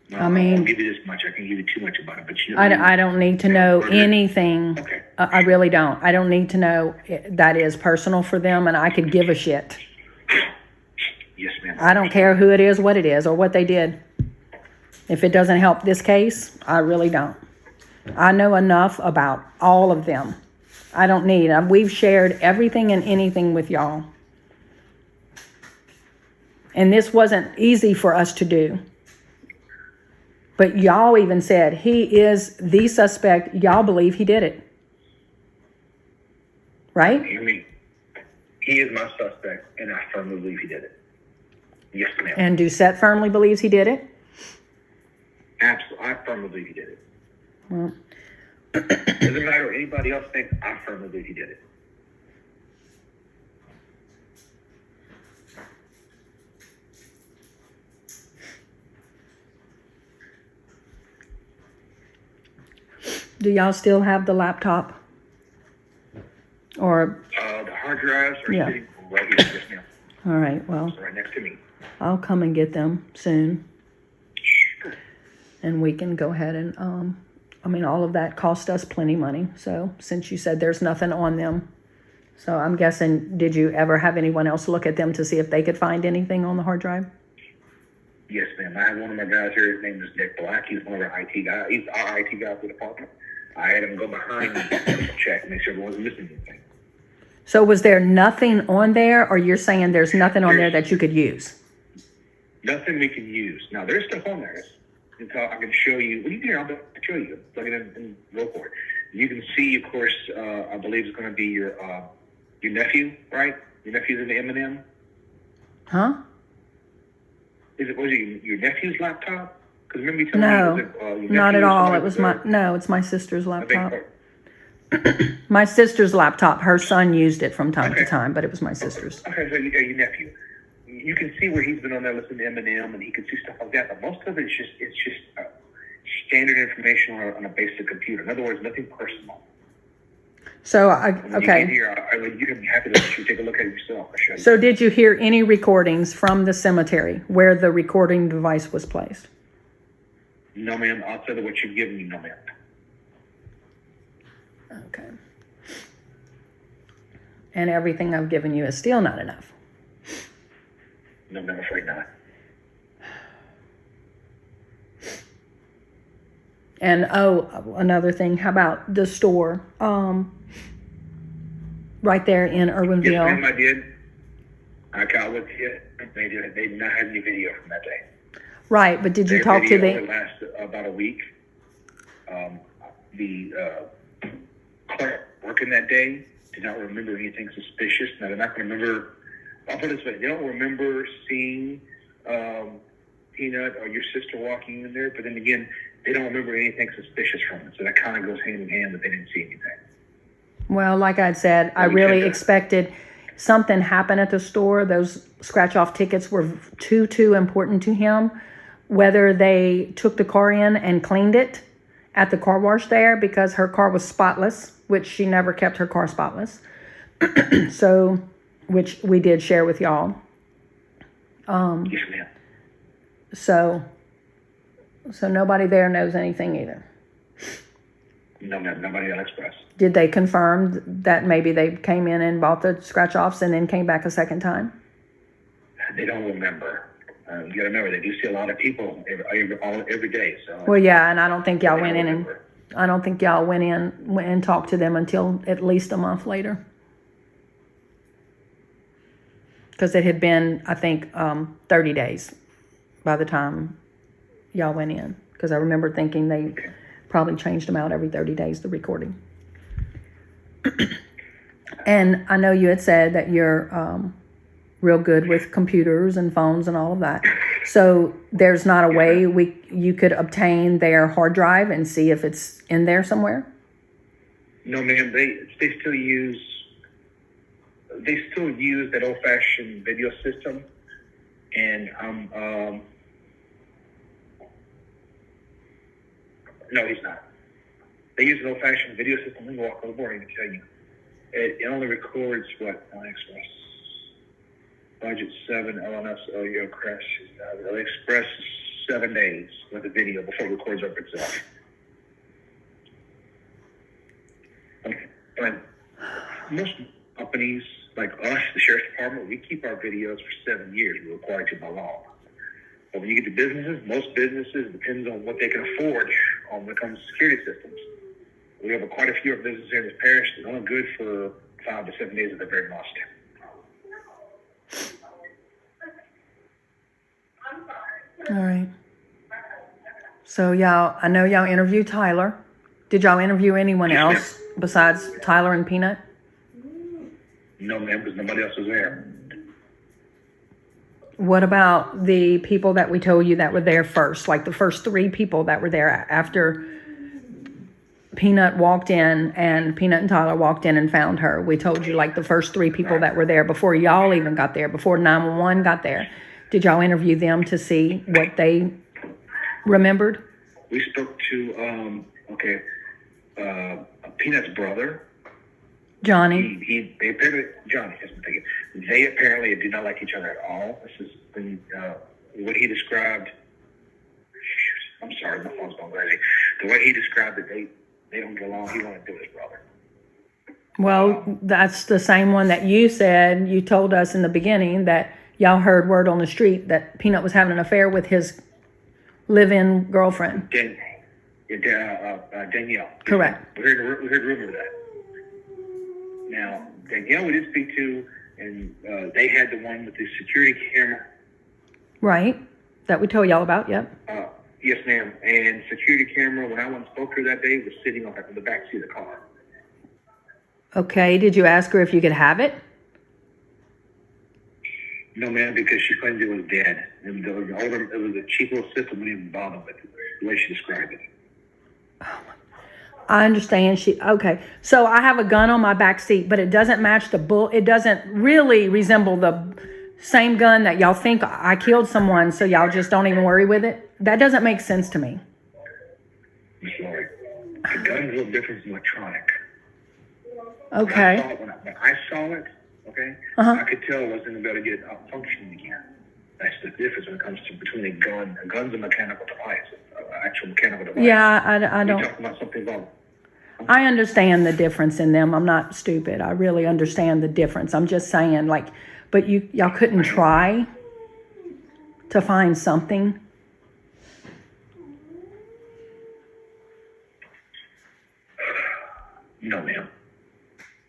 No, I mean, I won't give you this much. I can give you too much about it, but I don't need to know anything. Okay. I really don't. I don't need to know that is personal for them, and I could give a shit. Yes, ma'am. I don't care who it is, what it is, or what they did. If it doesn't help this case, I really don't. I know enough about all of them. I don't need. We've shared everything and anything with y'all. And this wasn't easy for us to do. But y'all even said he is the suspect. Y'all believe he did it. Right? Hear me. He is my suspect, and I firmly believe he did it. Yes, ma'am. And Doucette firmly believes he did it? Absolutely. I firmly believe he did it. Well, Doesn't matter what anybody else thinks, I firmly believe he did it. do y'all still have the laptop? Or, The hard drives are Yeah. sitting right here, yes, ma'am. all right, well, Right next to me. I'll come and get them soon. And we can go ahead and, all of that cost us plenty of money. So since you said there's nothing on them, so I'm guessing, did you ever have anyone else look at them to see if they could find anything on the hard drive? Yes, ma'am. I have one of my guys here. His name is Nick Black. He's one of our IT guys. He's our IT guy for the department. I had him go behind and check, make sure there wasn't missing anything. So was there nothing on there, or you're saying there's nothing on there that you could use? Nothing we can use. Now, there's stuff on there. Until I can show you. Well, you can hear. I'll show you. Plug it in and go for it. You can see, of course, I believe it's going to be your nephew, right? Your nephew's in the M&M. Huh? Was it your nephew's laptop? Because remember you told No, me it was your not at nephew or all. somebody It was there? it's my sister's I beg laptop. your pardon. My sister's laptop. Her son used it from time to time, but it was my sister's. Okay, so your nephew. You can see where he's been on there listening to Eminem, and he can see stuff like that. But most of it is just standard information on a basic computer. In other words, nothing personal. So When you okay. get here, you can be happy to let you take a look at it yourself. I'll show you. So did you hear any recordings from the cemetery where the recording device was placed? No, ma'am. I'll tell you what you've given me. No, ma'am. Okay. And everything I've given you is still not enough. No, I'm afraid not. And another thing, how about the store right there in Yes, Irwinville? ma'am, I did. I got with you. They did not have any video from that day. Right, but did you Their talk to video only the... lasted about a week. The clerk working that day did not remember anything suspicious. Now, they're not going to remember... I'll put it this way. They don't remember seeing Peanut or your sister walking in there, but then again, they don't remember anything suspicious from it. So that kind of goes hand in hand that they didn't see anything. Well, like I'd said, I really expected something happen at the store. Those scratch-off tickets were too important to him. Whether they took the car in and cleaned it at the car wash there, because her car was spotless, which she never kept her car spotless. So, which we did share with y'all. Yes, ma'am. So nobody there knows anything either. No, ma'am. Nobody at Express. Did they confirm that maybe they came in and bought the scratch-offs and then came back a second time? They don't remember. You got to remember, they do see a lot of people every day. So. Well, yeah, and I don't think y'all They went don't in and remember. I don't think y'all went and talked to them until at least a month later. Because it had been, I think, 30 days by the time y'all went in. Because I remember thinking they probably changed them out every 30 days, the recording. And I know you had said that you're real good with computers and phones and all of that. So there's not a way you could obtain their hard drive and see if it's in there somewhere? No, ma'am. They still use that old-fashioned video system, and no, he's not. They use an old-fashioned video system. Let me walk over and tell you. It only records what Express. Budget 7, LNS, OYO crash. Express 7 days with the video before it records up itself. But most companies, like us, the Sheriff's Department, we keep our videos for 7 years. We're required to by law. But when you get to businesses, most businesses, depends on what they can afford when it comes to security systems. We have quite a few of businesses here in this parish that are only good for 5 to 7 days at the very most. All right. So I know y'all interviewed Tyler. Did y'all interview anyone Yes, ma'am. else besides Tyler and Peanut? No, ma'am, because nobody else was there. What about the people that we told you that were there first? Like the first 3 people that were there after Peanut walked in and Peanut and Tyler walked in and found her. We told you like the first 3 people that were there before y'all even got there, before 911 got there. Did y'all interview them to see what they remembered? We spoke to, Peanut's brother. Johnny. They apparently, Johnny, yes, I'm thinking, they apparently do not like each other at all. This is what he described. I'm sorry, my phone's going crazy. The way he described it, they don't get along. He wanted to do his brother. Well, that's the same one that you said. You told us in the beginning that y'all heard word on the street that Peanut was having an affair with his live-in girlfriend. Danielle. Correct. We heard rumor of that. Now, Danielle we did speak to, and they had the one with the security camera. Right. That we told y'all about, yep. Yes, ma'am. And security camera, when I went and spoke to her that day, was sitting on the back seat of the car. Okay. Did you ask her if you could have it? No, ma'am, because she claimed it was dead. And it was a cheap little system, wouldn't even bother with it, the way she described it. I understand. Okay. So I have a gun on my back seat, but it doesn't match the bull. It doesn't really resemble the same gun that y'all think I killed someone, so y'all just don't even worry with it. That doesn't make sense to me. Miss Lori, the gun's a little different from electronic. Okay. When I saw it, okay, Uh-huh. I could tell I wasn't going to get it functioning again. That's the difference when it comes to between a gun. A gun's a mechanical device, actual mechanical device. Yeah, I don't. You're talking about something about. I understand the difference in them. I'm not stupid. I really understand the difference. I'm just saying, like, but y'all couldn't try to find something. No, ma'am.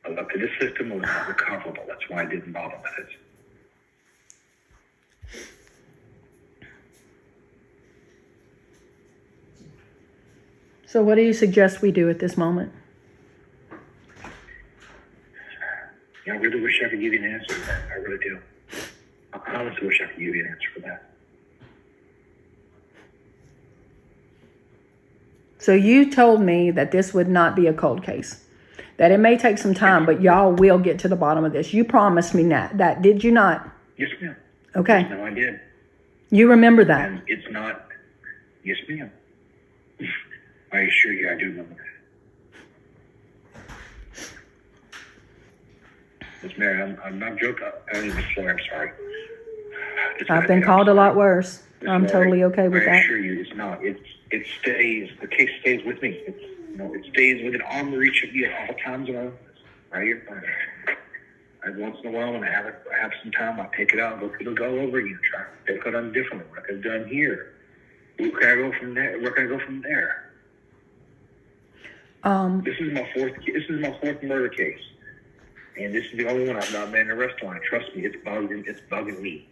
I looked at the system. It was not recoverable. That's why I didn't bother with it. So what do you suggest we do at this moment? Yeah, I really wish I could give you an answer to that. I really do. I honestly wish I could give you an answer for that. So you told me that this would not be a cold case, that it may take some time, but y'all will get to the bottom of this. You promised me that, did you not? Yes, ma'am. Okay. No, I did. You remember that? And it's not. Yes, ma'am. I assure you, I do remember that. Miss Mary, I'm not joking. I'm sorry. I've been called a lot worse. I'm totally okay with that. I assure you, it's not. It stays. The case stays with me. It stays within arm reach of me at all times. Right here. Once in a while, when I have some time, I take it out and go over again. Try to take it on differently. What I've done here. Where can I go from there? Where can I go from there? This is my fourth murder case, and this is the only one I've not made an arrest on. Trust me, it's bugging me.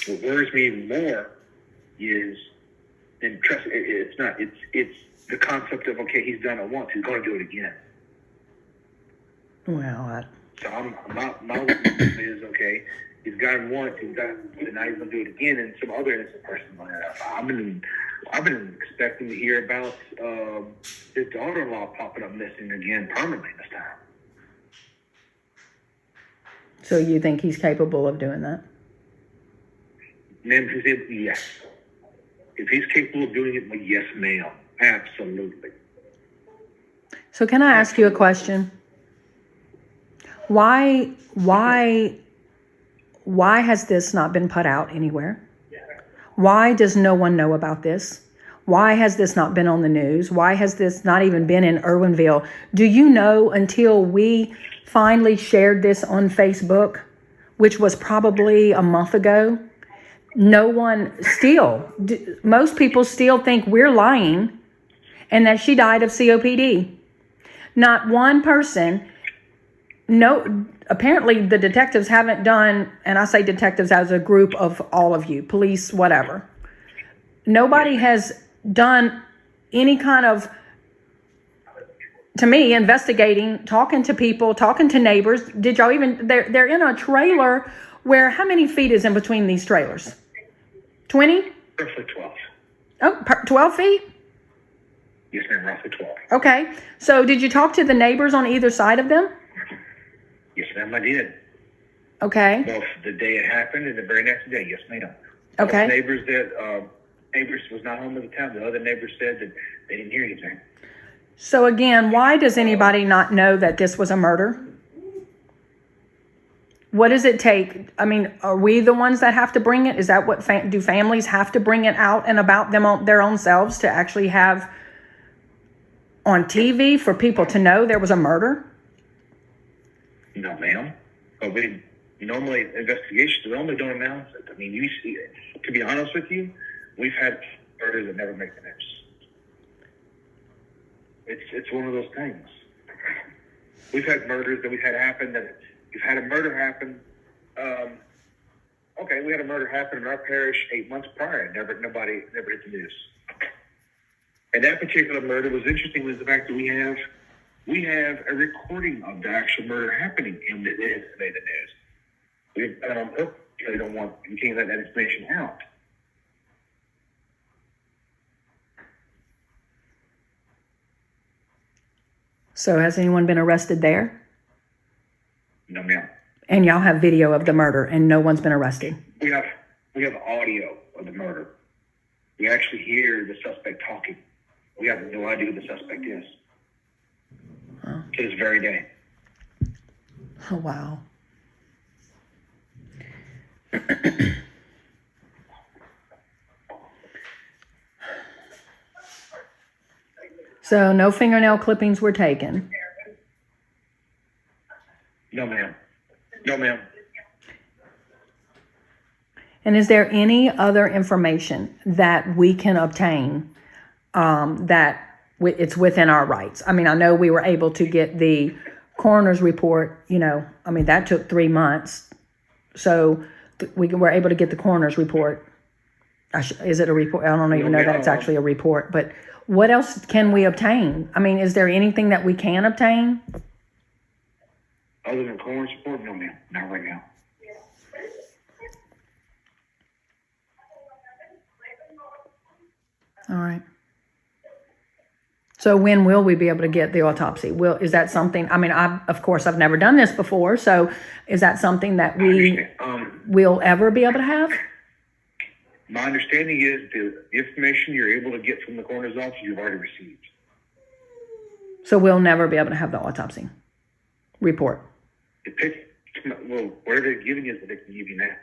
What worries me even more is, and trust me, it's not. It's the concept of, okay, he's done it once, he's going to do it again. Well, So my weakness is, okay, he's gotten once, and now he's going to do it again, and some other innocent person. I've been expecting to hear about his daughter-in-law popping up missing again permanently this time. so you think he's capable of doing that? Ma'am, yes. If he's capable of doing it, well, yes, ma'am. Absolutely. So can I ask you a question? Why has this not been put out anywhere? Why does no one know about this? Why has this not been on the news? Why has this not even been in Irwinville? Do you know, until we finally shared this on Facebook, which was probably a month ago, most people still think we're lying and that she died of COPD. Not one person. No, apparently the detectives haven't done, and I say detectives as a group of all of you, police, whatever. Nobody has done any kind of, to me, investigating, talking to people, talking to neighbors. Did y'all even, they're in a trailer where, how many feet is in between these trailers? 20? Roughly 12. Oh, 12 feet? Yes, ma'am, roughly 12. Okay. So did you talk to the neighbors on either side of them? Yes, ma'am, I did. Okay. Both the day it happened and the very next day. Yes, ma'am. Okay. Both neighbors that neighbors was not home at the time. The other neighbors said that they didn't hear anything. So again, why does anybody not know that this was a murder? What does it take? I mean, are we the ones that have to bring it? Is that what do families have to bring it out and about them on their own selves to actually have on TV for people to know there was a murder? No, ma'am. But normally investigations normally don't announce it. I mean, you see, to be honest with you, we've had murders that never make the news. It's one of those things. We've had murders that we've had happen that we've had a murder happen. We had a murder happen in our parish 8 months prior. Nobody hit the news. And that particular murder was interesting was the fact that we have a recording of the actual murder happening, and it hasn't made the news. We've done it on purpose. They don't want you can't let that information out. So has anyone been arrested there? No, ma'am. And y'all have video of the murder and no one's been arrested? We have audio of the murder. We actually hear the suspect talking. We have no idea who the suspect is. To this very day. Oh, wow. So no fingernail clippings were taken? No, ma'am. No, ma'am. And is there any other information that we can obtain that it's within our rights? I mean, I know we were able to get the coroner's report, that took 3 months. So we were able to get the coroner's report. Is it a report? I don't even know that it's actually a report. But what else can we obtain? I mean, is there anything that we can obtain? Other than coroner's report? No, ma'am. Not right now. All right. So when will we be able to get the autopsy? Is that something, of course, I've never done this before. So is that something that we will ever be able to have? My understanding is the information you're able to get from the coroner's office, you've already received. So we'll never be able to have the autopsy report? Whatever they're giving you, they can give you now.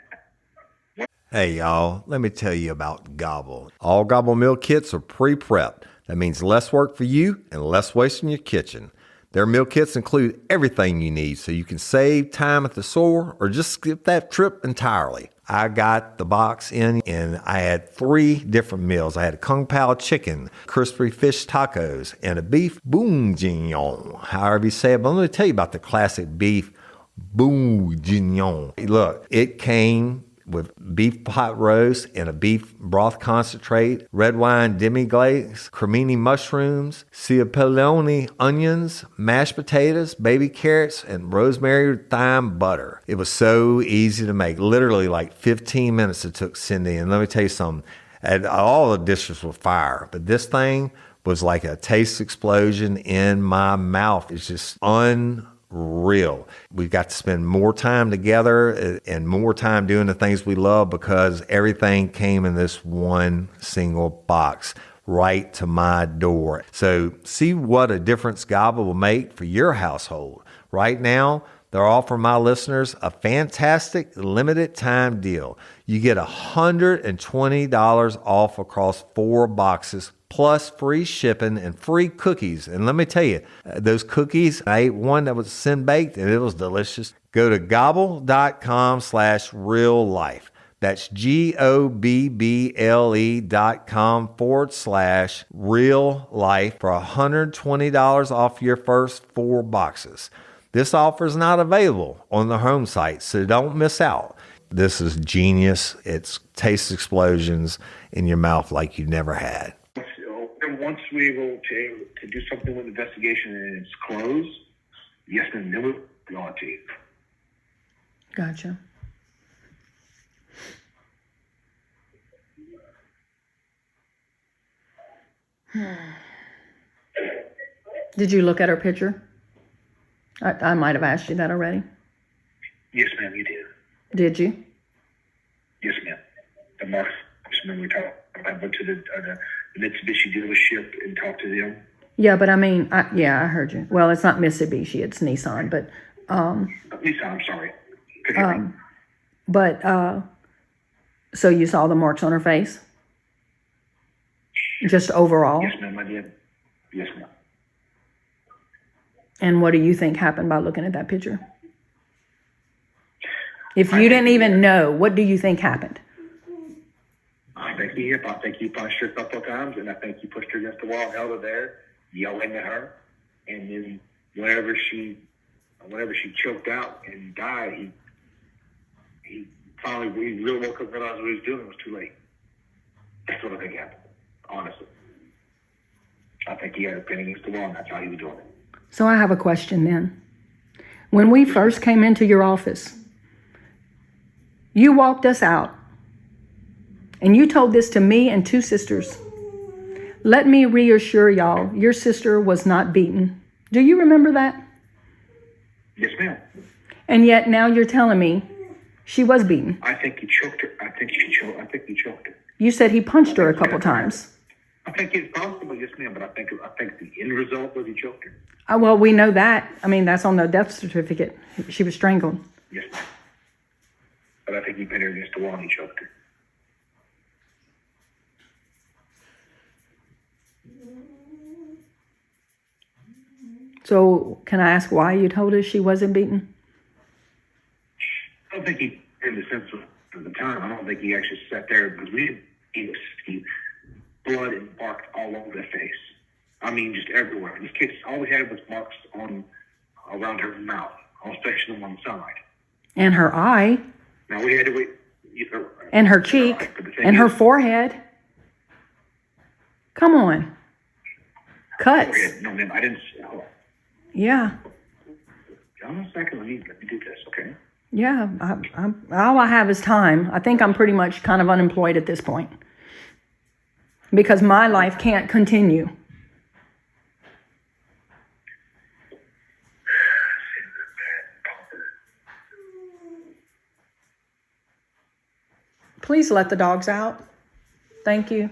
Hey y'all, let me tell you about Gobble. All Gobble meal kits are pre-prepped. That means less work for you and less waste in your kitchen. Their meal kits include everything you need so you can save time at the store or just skip that trip entirely. I got the box in and I had 3 different meals. I had a Kung Pao chicken, crispy fish tacos, and a beef bourguignon, however you say it. But let me tell you about the classic beef bourguignon. Look, it came with beef pot roast and a beef broth concentrate, red wine demi-glaze, cremini mushrooms, cipollone onions, mashed potatoes, baby carrots, and rosemary thyme butter. It was so easy to make. Literally like 15 minutes it took Cindy. And let me tell you something, all the dishes were fire, but this thing was like a taste explosion in my mouth. It's just unreal. We've got to spend more time together and more time doing the things we love because everything came in this one single box right to my door. So see what a difference Gobble will make for your household. Right now, they're offering my listeners a fantastic limited time deal. You get $120 off across 4 boxes plus free shipping and free cookies. And let me tell you, those cookies, I ate one that was sin baked and it was delicious. Go to gobble.com/real life. That's GOBBLE.com/real life for $120 off your first 4 boxes. This offer is not available on the home site, so don't miss out. This is genius. It's taste explosions in your mouth like you never had. Once we're able to do something with the investigation and it's closed, yes, then we'll go on to you. Gotcha. Did you look at her picture? I might have asked you that already. Yes, ma'am, you did. Did you? Yes, ma'am. The marks, remember we talked about to the Mitsubishi dealership and talk to them? Yeah, but I mean, I heard you. Well, it's not Mitsubishi, it's Nissan, but Nissan, I'm sorry. Forgive me. but so you saw the marks on her face? Just overall? Yes, ma'am, I did. Yes, ma'am. And what do you think happened by looking at that picture? If you didn't even know, what do you think happened? I think he punched her a couple of times, and I think he pushed her against the wall, held her there, yelling at her, and then whenever she choked out and died, he really woke up and realized what he was doing. It was too late. That's what I think happened, honestly. I think he had a pin against the wall, and that's how he was doing it. So I have a question then. When we first came into your office, you walked us out, and you told this to me and two sisters. Let me reassure y'all, your sister was not beaten. Do you remember that? Yes, ma'am. And yet now you're telling me she was beaten. I think he choked her. I think he choked her. You said he punched her a couple times. I think it's possible, yes, ma'am, but I think the end result was he choked her. Well, we know that. I mean, that's on the death certificate. She was strangled. Yes, ma'am. But I think he pinned her against the wall and he choked her. So can I ask why you told us she wasn't beaten? I don't think he, in the sense of the time, I don't think he actually sat there because we didn't see blood and marks all over the face. I mean, just everywhere. In this case, all we had was marks around her mouth, especially on one side. And her eye. Now we had to wait. And her cheek. And her forehead. Come on. Cuts. No, ma'am, I didn't. Oh. Yeah. Hold on a second. Let me do this, okay? Yeah. All I have is time. I think I'm pretty much kind of unemployed at this point. Because my life can't continue. Please let the dogs out. Thank you.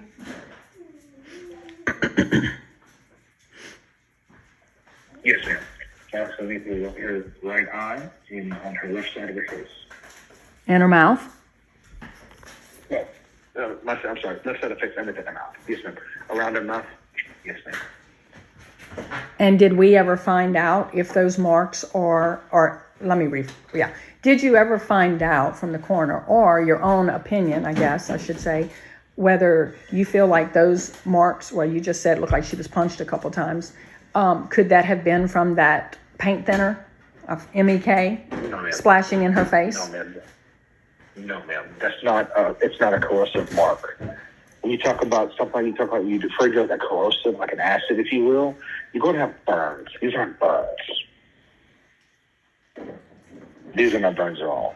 Yes, ma'am. Also, need to look at her right eye and on her left side of her face. And her mouth? Well, I'm sorry, left side of the face, I meant her mouth. Yes, ma'am. Around her mouth? Yes, ma'am. And did we ever find out if those marks did you ever find out from the coroner, or your own opinion, I guess I should say, whether you feel like those marks, well, you just said it looked like she was punched a couple times, could that have been from that paint thinner of MEK splashing in her face? No, ma'am. That's not. It's not a corrosive mark. When you talk about something, you refer to it as corrosive, like an acid, if you will. You're going to have burns. These aren't burns. These are not burns at all.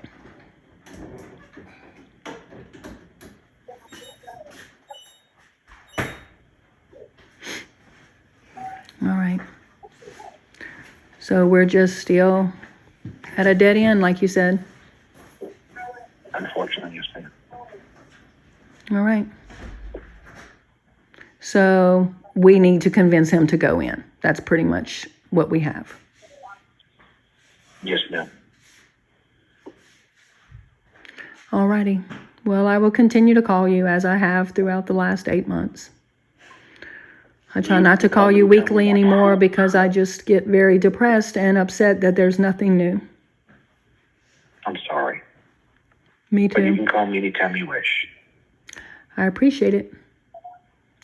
All right. So we're just still at a dead end, like you said. Unfortunately, yes, ma'am. All right. So we need to convince him to go in. That's pretty much what we have. Yes, ma'am. All righty. Well, I will continue to call you as I have throughout the last 8 months. I try not to call you weekly anymore because I just get very depressed and upset that there's nothing new. I'm sorry. Me too. But you can call me anytime you wish. I appreciate it.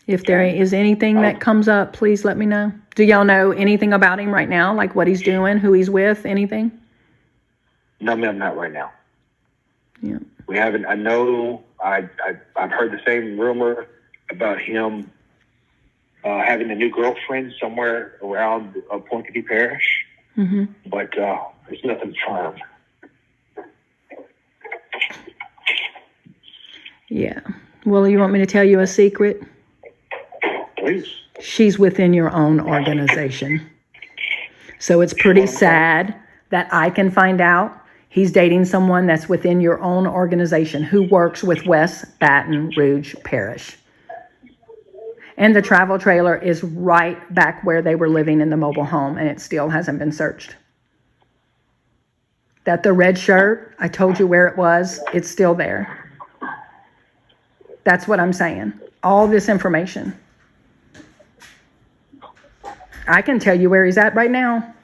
If there is anything that comes up, please let me know. Do y'all know anything about him right now? Like what he's doing, who he's with, anything? No, ma'am, not right now. Yeah. We haven't. I know. I've heard the same rumor about him having a new girlfriend somewhere around Pointy Parish. Mm-hmm. But it's nothing firm. Yeah. Well, you want me to tell you a secret? Please. She's within your own organization. So it's pretty sad that I can find out he's dating someone that's within your own organization who works with West Baton Rouge Parish. And the travel trailer is right back where they were living in the mobile home, and it still hasn't been searched. That the red shirt, I told you where it was, it's still there. That's what I'm saying. All this information. I can tell you where he's at right now.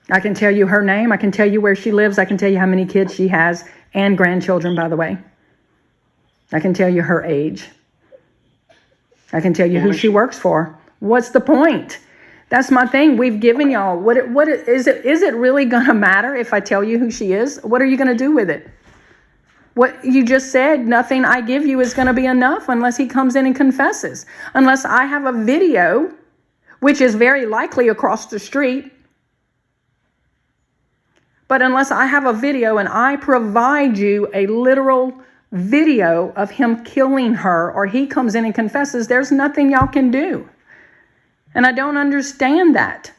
I can tell you her name. I can tell you where she lives. I can tell you how many kids she has and grandchildren, by the way. I can tell you her age. I can tell you who she works for. What's the point? That's my thing. We've given y'all. What is it? Is it really going to matter if I tell you who she is? What are you going to do with it? What you just said, nothing I give you is going to be enough unless he comes in and confesses. Unless I have a video, which is very likely across the street. But unless I have a video and I provide you a literal video of him killing her, or he comes in and confesses, there's nothing y'all can do. And I don't understand that.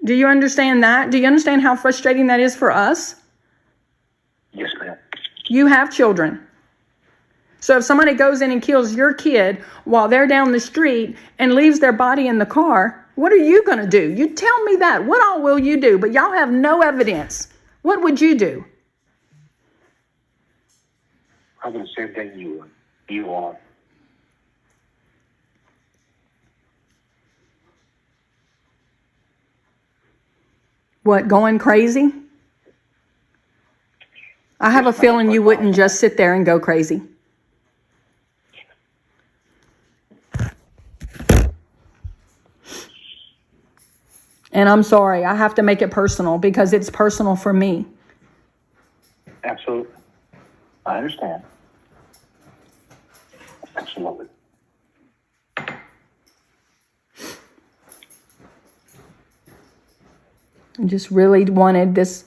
Do you understand that? Do you understand how frustrating that is for us? Yes, ma'am. You have children. So if somebody goes in and kills your kid while they're down the street and leaves their body in the car, what are you going to do? You tell me that. What all will you do? But y'all have no evidence. What would you do? I'm going to say that you are. What, going crazy? I have a feeling you wouldn't just sit there and go crazy. And I'm sorry, I have to make it personal because it's personal for me. Absolutely. I understand. Absolutely. I just really wanted this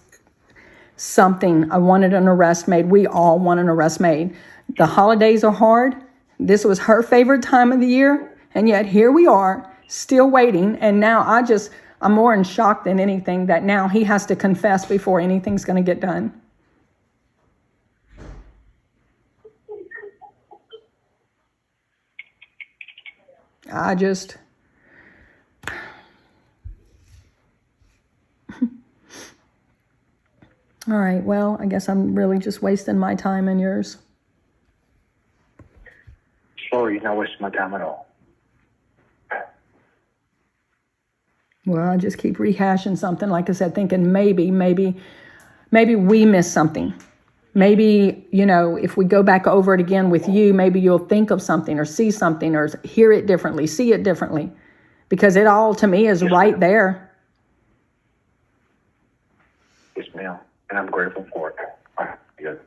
something. I wanted an arrest made. We all want an arrest made. The holidays are hard. This was her favorite time of the year. And yet here we are still waiting. And now I'm more in shock than anything that now he has to confess before anything's going to get done. All right, well, I guess I'm really just wasting my time and yours. Sorry, you're not wasting my time at all. Well, I just keep rehashing something, like I said, thinking maybe we missed something. Maybe, if we go back over it again with you, maybe you'll think of something or see something or hear it differently, see it differently. Because it all, to me, is right there. Yes, ma'am. And I'm grateful for it. All right, good.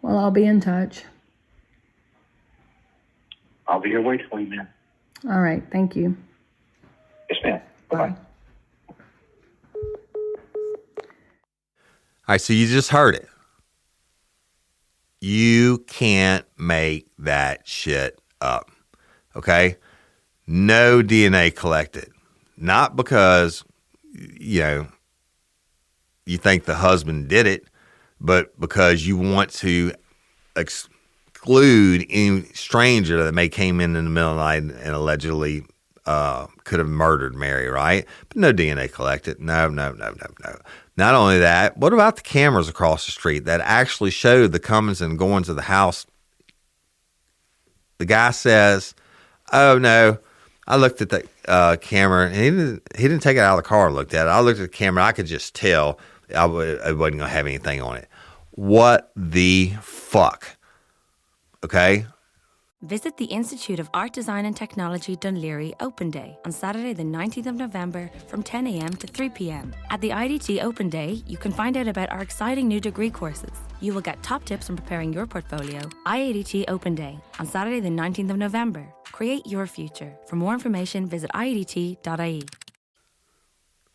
Well, I'll be in touch. I'll be here waiting for you, ma'am. All right, thank you. Yes, ma'am. Bye-bye. Bye. All right, so you just heard it. You can't make that shit up, okay? No DNA collected. Not because, you think the husband did it, but because you want to exclude any stranger that may came in the middle of the night and allegedly could have murdered Mary, right? But no DNA collected. No. Not only that, what about the cameras across the street that actually showed the comings and goings of the house? The guy says, oh, no, I looked at the camera, and he didn't take it out of the car and looked at it. I looked at the camera, I could just tell I wasn't going to have anything on it. What the fuck? Okay? Visit the Institute of Art, Design and Technology Dún Laoghaire Open Day on Saturday the 19th of November from 10 a.m. to 3 p.m. At the IDT Open Day, you can find out about our exciting new degree courses. You will get top tips on preparing your portfolio. IADT Open Day on Saturday the 19th of November. Create your future. For more information, visit iadt.ie.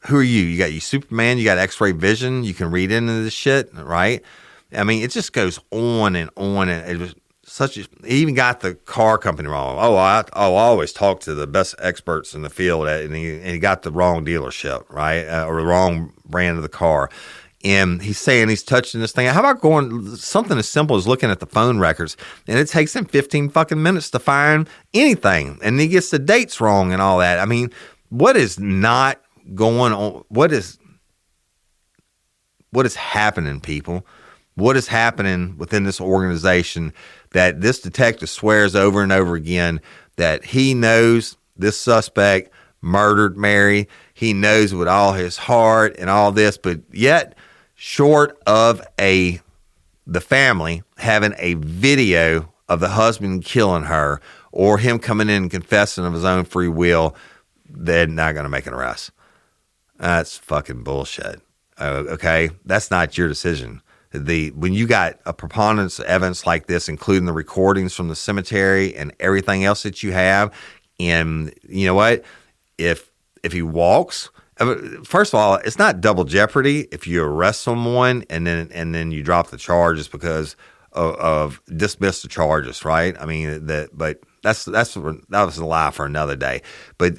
Who are you? You got you Superman, you got X-ray vision, you can read into this shit, right? I mean, it just goes on and on, and he even got the car company wrong. I always talk to the best experts in the field, and he got the wrong dealership, right, or the wrong brand of the car. And he's saying he's touching this thing. How about going something as simple as looking at the phone records, and it takes him 15 fucking minutes to find anything, and he gets the dates wrong and all that. I mean, what is not going on? What is happening, people? What is happening within this organization that this detective swears over and over again that he knows this suspect murdered Mary? He knows with all his heart and all this, but yet short of the family having a video of the husband killing her or him coming in and confessing of his own free will, they're not going to make an arrest. That's fucking bullshit. Okay? That's not your decision. When you got a preponderance of evidence like this, including the recordings from the cemetery and everything else that you have, and you know what? If he walks, first of all, it's not double jeopardy if you arrest someone and then you drop the charges because of dismiss the charges, right? I mean but that was a lie for another day. But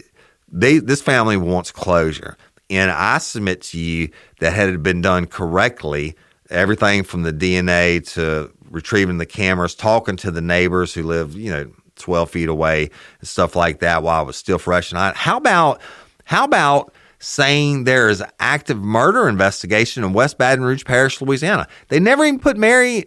this family wants closure, and I submit to you that had it been done correctly, everything from the DNA to retrieving the cameras, talking to the neighbors who live, 12 feet away and stuff like that while it was still fresh and hot. How about saying there is an active murder investigation in West Baton Rouge Parish, Louisiana? They never even put Mary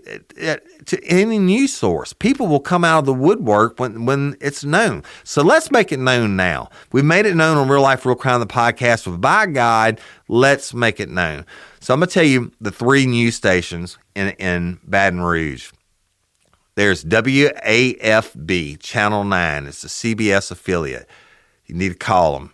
to any news source. People will come out of the woodwork when it's known. So let's make it known now. We've made it known on Real Life, Real Crime, the podcast. But by God, let's make it known. So I'm going to tell you the 3 news stations in Baton Rouge. There's WAFB, Channel 9. It's a CBS affiliate. You need to call them.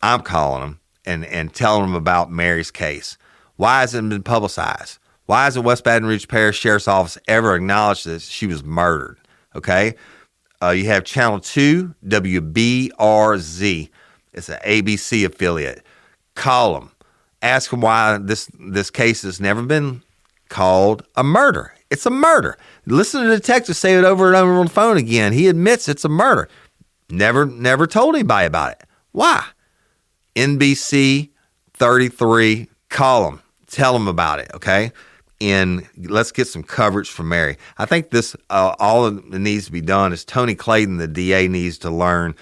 I'm calling them and telling them about Mary's case. Why hasn't it been publicized? Why hasn't West Baton Rouge Parish Sheriff's Office ever acknowledged that she was murdered? Okay? You have Channel 2, WBRZ. It's an ABC affiliate. Call them. Ask them why this case has never been called a murder. It's a murder. Listen to the detective say it over and over on the phone again. He admits it's a murder. Never told anybody about it. Why? NBC 33, call them. Tell them about it, okay? And let's get some coverage from Mary. I think this all that needs to be done is Tony Clayton, the DA, needs to learn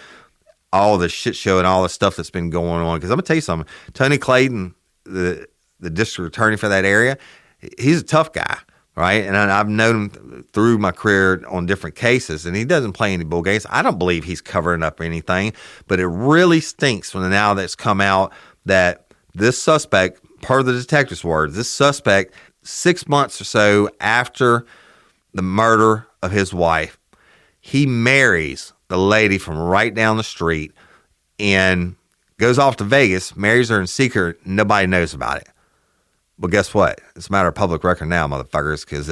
all the shit show and all the stuff that's been going on. Because I'm going to tell you something. Tony Clayton, the district attorney for that area, he's a tough guy, right? And I've known him through my career on different cases, and he doesn't play any bull games. I don't believe he's covering up anything, but it really stinks when now that's come out that this suspect, per the detective's words, this suspect, 6 months or so after the murder of his wife, he marries the lady from right down the street and goes off to Vegas, marries her in secret. Nobody knows about it. But guess what? It's a matter of public record now, motherfuckers, because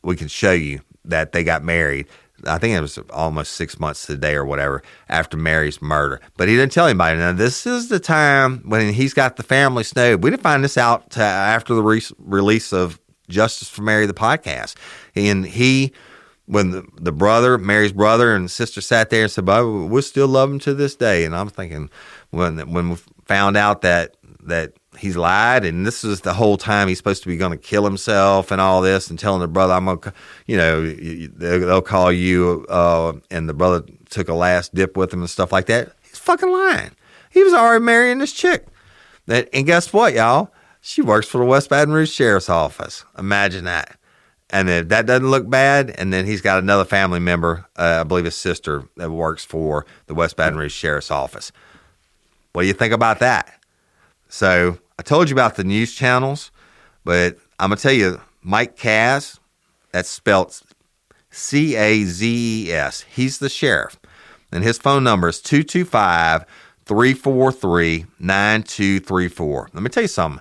we can show you that they got married. I think it was almost 6 months to the day or whatever after Mary's murder. But he didn't tell anybody. Now, this is the time when he's got the family snowed. We didn't find this out after the release of Justice for Mary, the podcast. And when the brother, Mary's brother and sister sat there and said, "Well, we still love him to this day." And I'm thinking, when we found out that he's lied, and this is the whole time he's supposed to be going to kill himself and all this, and telling the brother, "I'm going to, they'll call you," and the brother took a last dip with him and stuff like that. He's fucking lying. He was already marrying this chick. And guess what, y'all? She works for the West Baton Rouge Sheriff's Office. Imagine that. And if that doesn't look bad, and then he's got another family member, I believe his sister, that works for the West Baton Rouge Sheriff's Office. What do you think about that? So I told you about the news channels, but I'm going to tell you, Mike Kaz, that's spelled Cazes. He's the sheriff, and his phone number is 225-343-9234. Let me tell you something.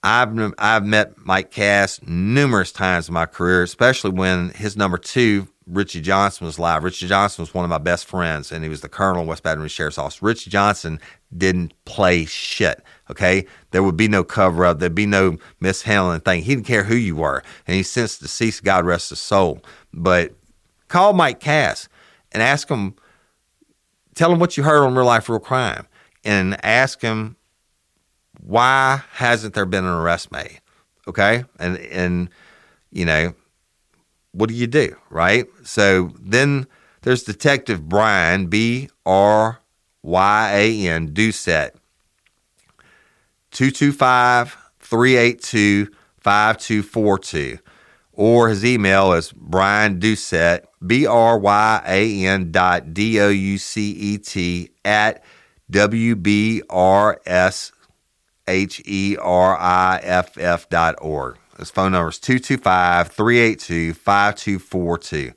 I've met Mike Cass numerous times in my career, especially when his number 2 Richie Johnson was alive. Richie Johnson was one of my best friends, and he was the colonel of West Baton Rouge Sheriff's Office. Richie Johnson didn't play shit, okay? There would be no cover-up. There'd be no mishandling thing. He didn't care who you were, and he's since deceased, God rest his soul. But call Mike Cass and ask him, tell him what you heard on Real Life, Real Crime, and ask him, why hasn't there been an arrest made, okay? And you know, what do you do, right? So then there's Detective Brian, Bryan, Doucette, 225-382-5242. Or his email is Brian Doucette, BRYAN.DOUCET at WBRSHERIFF.org. His phone number is 225-382-5242.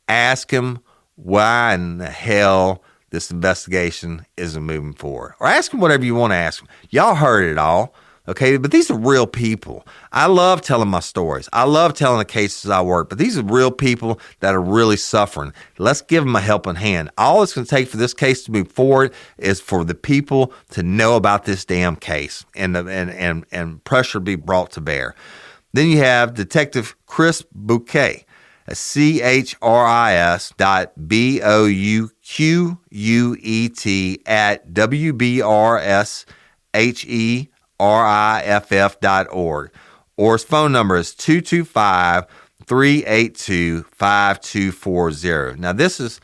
Ask him why in the hell this investigation isn't moving forward. Or ask him whatever you want to ask him. Y'all heard it all, okay? But these are real people. I love telling my stories. I love telling the cases I work, but these are real people that are really suffering. Let's give them a helping hand. All it's going to take for this case to move forward is for the people to know about this damn case and pressure be brought to bear. Then you have Detective Chris Bouquet, CHRIS.BOUQUET at WBRSHERIFF.org. Or his phone number is 225-382-5240. Now, this is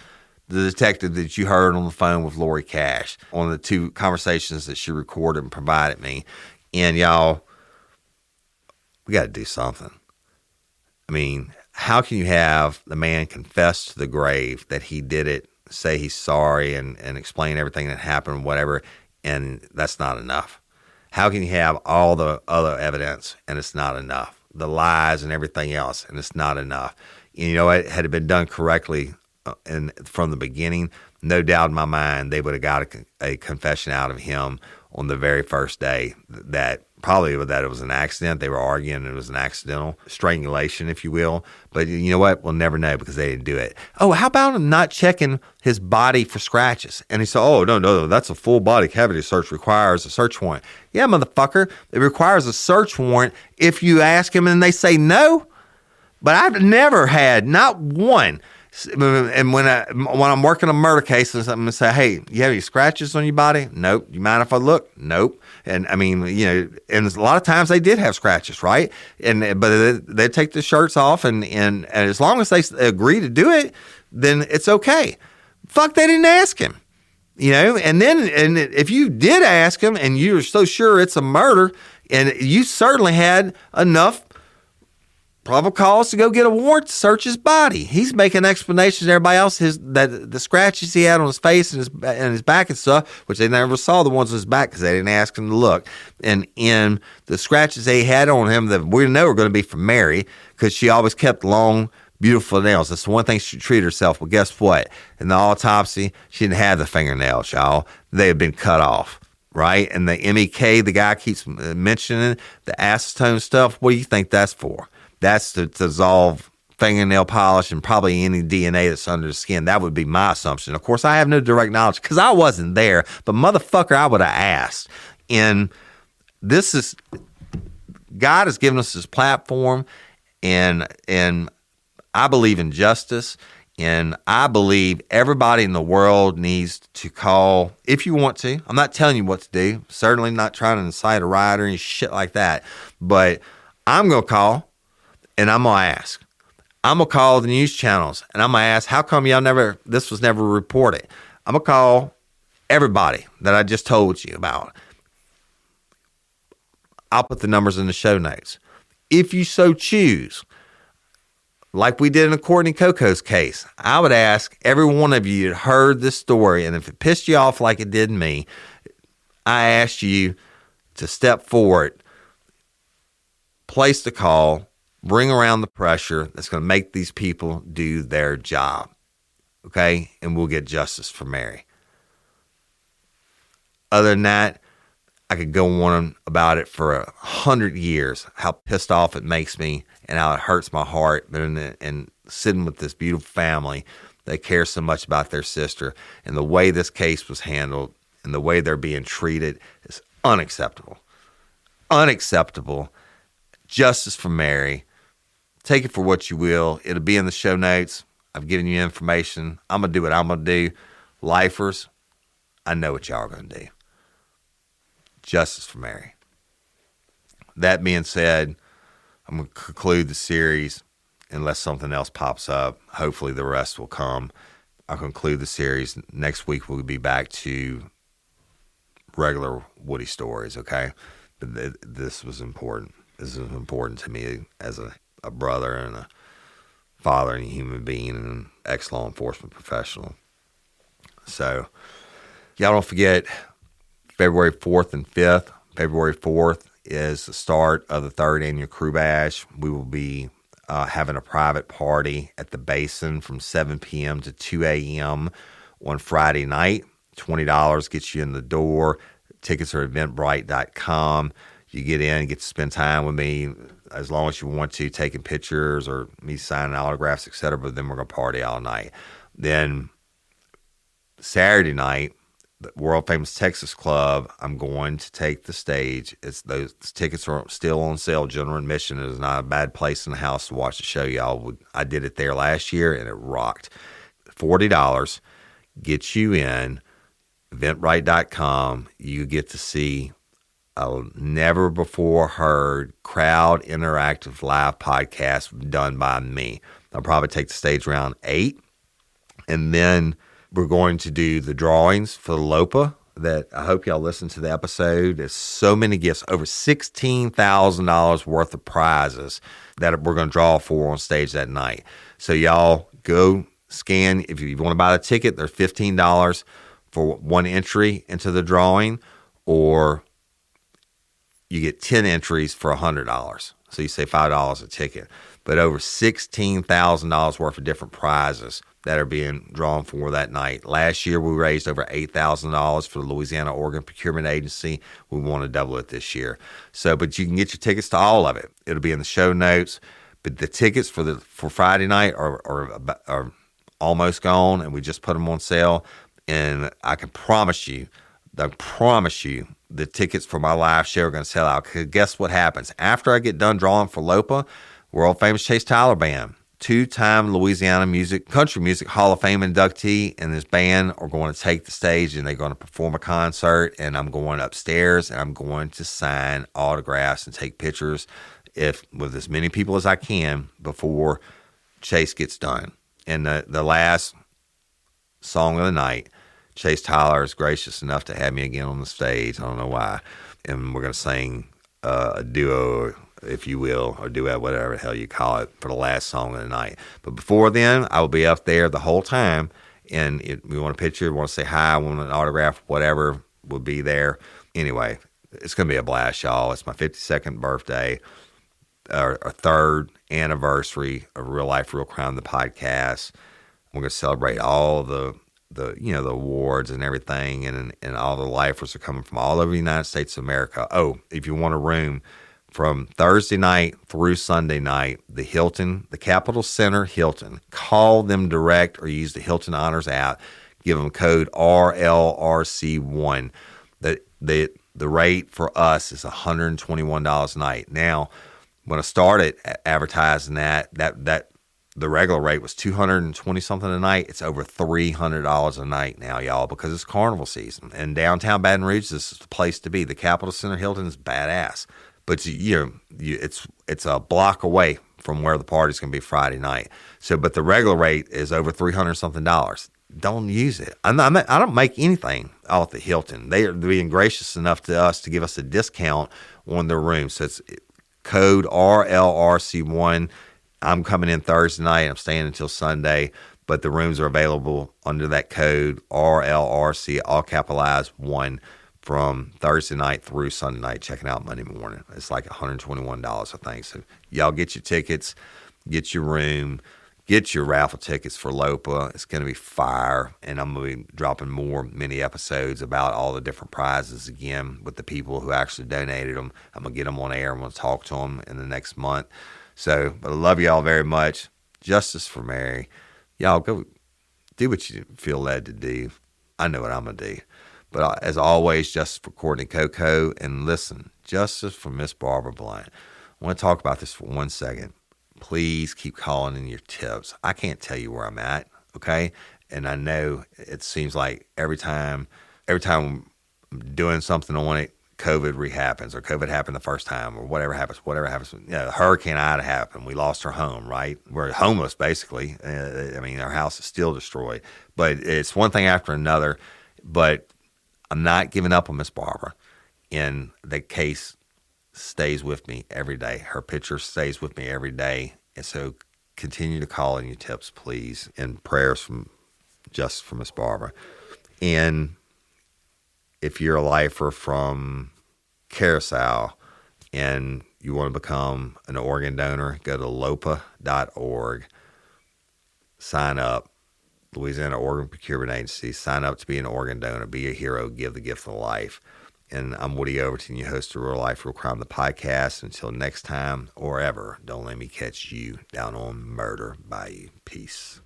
the detective that you heard on the phone with Lori Cash on the 2 conversations that she recorded and provided me. And y'all, we got to do something. I mean, how can you have the man confess to the grave that he did it, say he's sorry, and explain everything that happened, whatever, and that's not enough? How can you have all the other evidence and it's not enough? The lies and everything else, and it's not enough. You know, had it been done correctly from the beginning, no doubt in my mind they would have got a confession out of him on the very first day that it was an accident. They were arguing it was an accidental strangulation, if you will. But you know what? We'll never know because they didn't do it. Oh, how about him not checking his body for scratches? And he said, oh, no, that's a full body cavity search, requires a search warrant. Yeah, motherfucker, it requires a search warrant if you ask him and they say no. But I've never had, not one. And when I'm working a murder case, I'm going to say, hey, you have any scratches on your body? Nope. You mind if I look? Nope. And I mean, you know, and a lot of times they did have scratches, right? But they take the shirts off, and as long as they agree to do it, then it's okay. Fuck, they didn't ask him, you know. And if you did ask him, and you're so sure it's a murder, and you certainly had enough probable cause to go get a warrant to search his body. He's making explanations to everybody else that the scratches he had on his face and his back and stuff, which they never saw the ones on his back because they didn't ask him to look. And in the scratches they had on him that we know are going to be from Mary, because she always kept long, beautiful nails. That's the one thing she treated herself. Well, guess what? In the autopsy, she didn't have the fingernails, y'all. They had been cut off. Right? And the MEK, the guy keeps mentioning, the acetone stuff, what do you think that's for? That's to dissolve fingernail polish and probably any DNA that's under the skin. That would be my assumption. Of course, I have no direct knowledge because I wasn't there, but motherfucker, I would have asked. And this is, God has given us this platform, and I believe in justice, and I believe everybody in the world needs to call, if you want to. I'm not telling you what to do. Certainly not trying to incite a riot or any shit like that. But I'm going to call, and I'm going to ask. I'm going to call the news channels, and I'm going to ask, how come this was never reported? I'm going to call everybody that I just told you about. I'll put the numbers in the show notes. If you so choose, like we did in Courtney Coco's case, I would ask every one of you that heard this story, and if it pissed you off like it did me, I asked you to step forward, place the call, bring around the pressure that's going to make these people do their job, okay? And we'll get justice for Mary. Other than that, I could go on about it for 100 years, how pissed off it makes me and how it hurts my heart. And sitting with this beautiful family that cares so much about their sister, and the way this case was handled and the way they're being treated is unacceptable. Unacceptable. Justice for Mary. Take it for what you will. It'll be in the show notes. I've given you information. I'm going to do what I'm going to do. Lifers, I know what y'all are going to do. Justice for Mary. That being said, I'm going to conclude the series unless something else pops up. Hopefully the rest will come. I'll conclude the series. Next week we'll be back to regular Woody stories, okay? But this was important. This is important to me as a brother and a father and a human being and an ex-law enforcement professional. So, y'all don't forget February 4th and 5th. February 4th is the start of the 3rd annual KREWE Bash. We will be having a private party at the Basin from 7 p.m. to 2 a.m. on Friday night. $20 gets you in the door. Tickets are at eventbrite.com. You get in, get to spend time with me as long as you want to, taking pictures or me signing autographs, etc. But then we're going to party all night. Then Saturday night, the world famous Texas Club, I'm going to take the stage. Those tickets are still on sale. General admission is not a bad place in the house to watch the show, y'all. I did it there last year and it rocked. $40 gets you in. Eventbrite.com. You get to see a never before heard crowd interactive live podcast done by me. I'll probably take the stage around 8, and then we're going to do the drawings for the LOPA. That I hope y'all listen to the episode. There's so many gifts, over $16,000 worth of prizes that we're going to draw for on stage that night. So y'all go scan. If you want to buy the ticket, they're $15 for one entry into the drawing, or you get 10 entries for $100. So you say $5 a ticket, but over $16,000 worth of different prizes that are being drawn for that night. Last year, we raised over $8,000 for the Louisiana Organ Procurement Agency. We want to double it this year. So, but you can get your tickets to all of it. It'll be in the show notes. But the tickets for Friday night are almost gone, and we just put them on sale. And I can promise you, the tickets for my live show are going to sell out. Because guess what happens? After I get done drawing for LOPA, world famous Chase Tyler Band, 2-time Louisiana Country Music Hall of Fame inductee, and this band are going to take the stage and they're going to perform a concert, and I'm going upstairs and I'm going to sign autographs and take pictures with as many people as I can before Chase gets done. And the last song of the night, Chase Tyler is gracious enough to have me again on the stage. I don't know why. And we're going to sing a duo, if you will, or duet, whatever the hell you call it, for the last song of the night. But before then, I will be up there the whole time. And we want a picture, want to say hi, want an autograph, whatever will be there. Anyway, it's going to be a blast, y'all. It's my 52nd birthday, our 3rd anniversary of Real Life, Real Crime, the podcast. We're going to celebrate all the awards and everything, and all the lifers are coming from all over the United States of America. Oh, if you want a room from Thursday night through Sunday night, the Hilton, the Capitol Center Hilton, call them direct or use the Hilton Honors app. Give them code RLRC1. The rate for us is $121 a night. Now, when I started advertising that the regular rate was $220 something a night. It's over $300 a night now, y'all, because it's carnival season. And downtown Baton Rouge, this is the place to be. The Capitol Center Hilton is badass, but it's a block away from where the party's going to be Friday night. So, but the regular rate is over $300 something. Don't use it. I don't make anything off the Hilton. They are being gracious enough to us to give us a discount on their room. So it's code RLRC1. I'm coming in Thursday night. I'm staying until Sunday, but the rooms are available under that code RLRC, all capitalized 1, from Thursday night through Sunday night. Checking out Monday morning. It's like $121, I think. So y'all get your tickets, get your room, get your raffle tickets for LOPA. It's going to be fire, and I'm going to be dropping more mini episodes about all the different prizes again with the people who actually donated them. I'm going to get them on air. I'm going to talk to them in the next month. So, but I love y'all very much. justice for Mary. Y'all go do what you feel led to do. I know what I'm going to do. But as always, justice for Courtney and Coco. And listen, justice for Miss Barbara Blount. I want to talk about this for 1 second. Please keep calling in your tips. I can't tell you where I'm at, okay? And I know it seems like every time I'm doing something on it, COVID rehappens, or COVID happened the first time, or whatever happens. Hurricane Ida happened. We lost our home, right? We're homeless, basically. Our house is still destroyed. But it's one thing after another. But I'm not giving up on Miss Barbara. And the case stays with me every day. Her picture stays with me every day. And so continue to call in your tips, please, and prayers from just for Miss Barbara. And if you're a lifer from Curacao and you want to become an organ donor, go to lopa.org, sign up. Louisiana Organ Procurement Agency, sign up to be an organ donor, be a hero, give the gift of life. And I'm Woody Overton, your host of Real Life, Real Crime, the podcast. Until next time or ever, don't let me catch you down on Murder Bayou. Peace.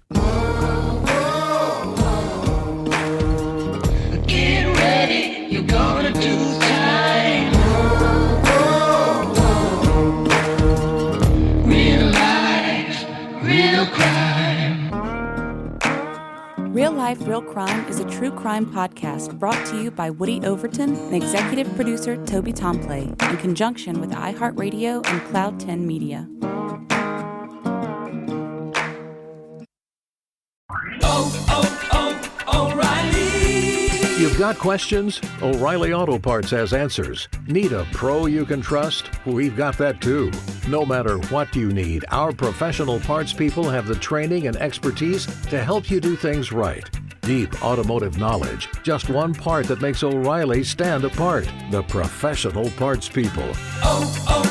Get ready, you're gonna do time. Real life, real crime. Real Life, Real Crime is a true crime podcast brought to you by Woody Overton and executive producer Toby Tomplay in conjunction with iHeartRadio and Cloud 10 Media. O'Reilly! You've got questions? O'Reilly Auto Parts has answers. Need a pro you can trust? We've got that too. No matter what you need, our professional parts people have the training and expertise to help you do things right. Deep automotive knowledge. Just one part that makes O'Reilly stand apart. The professional parts people. Oh,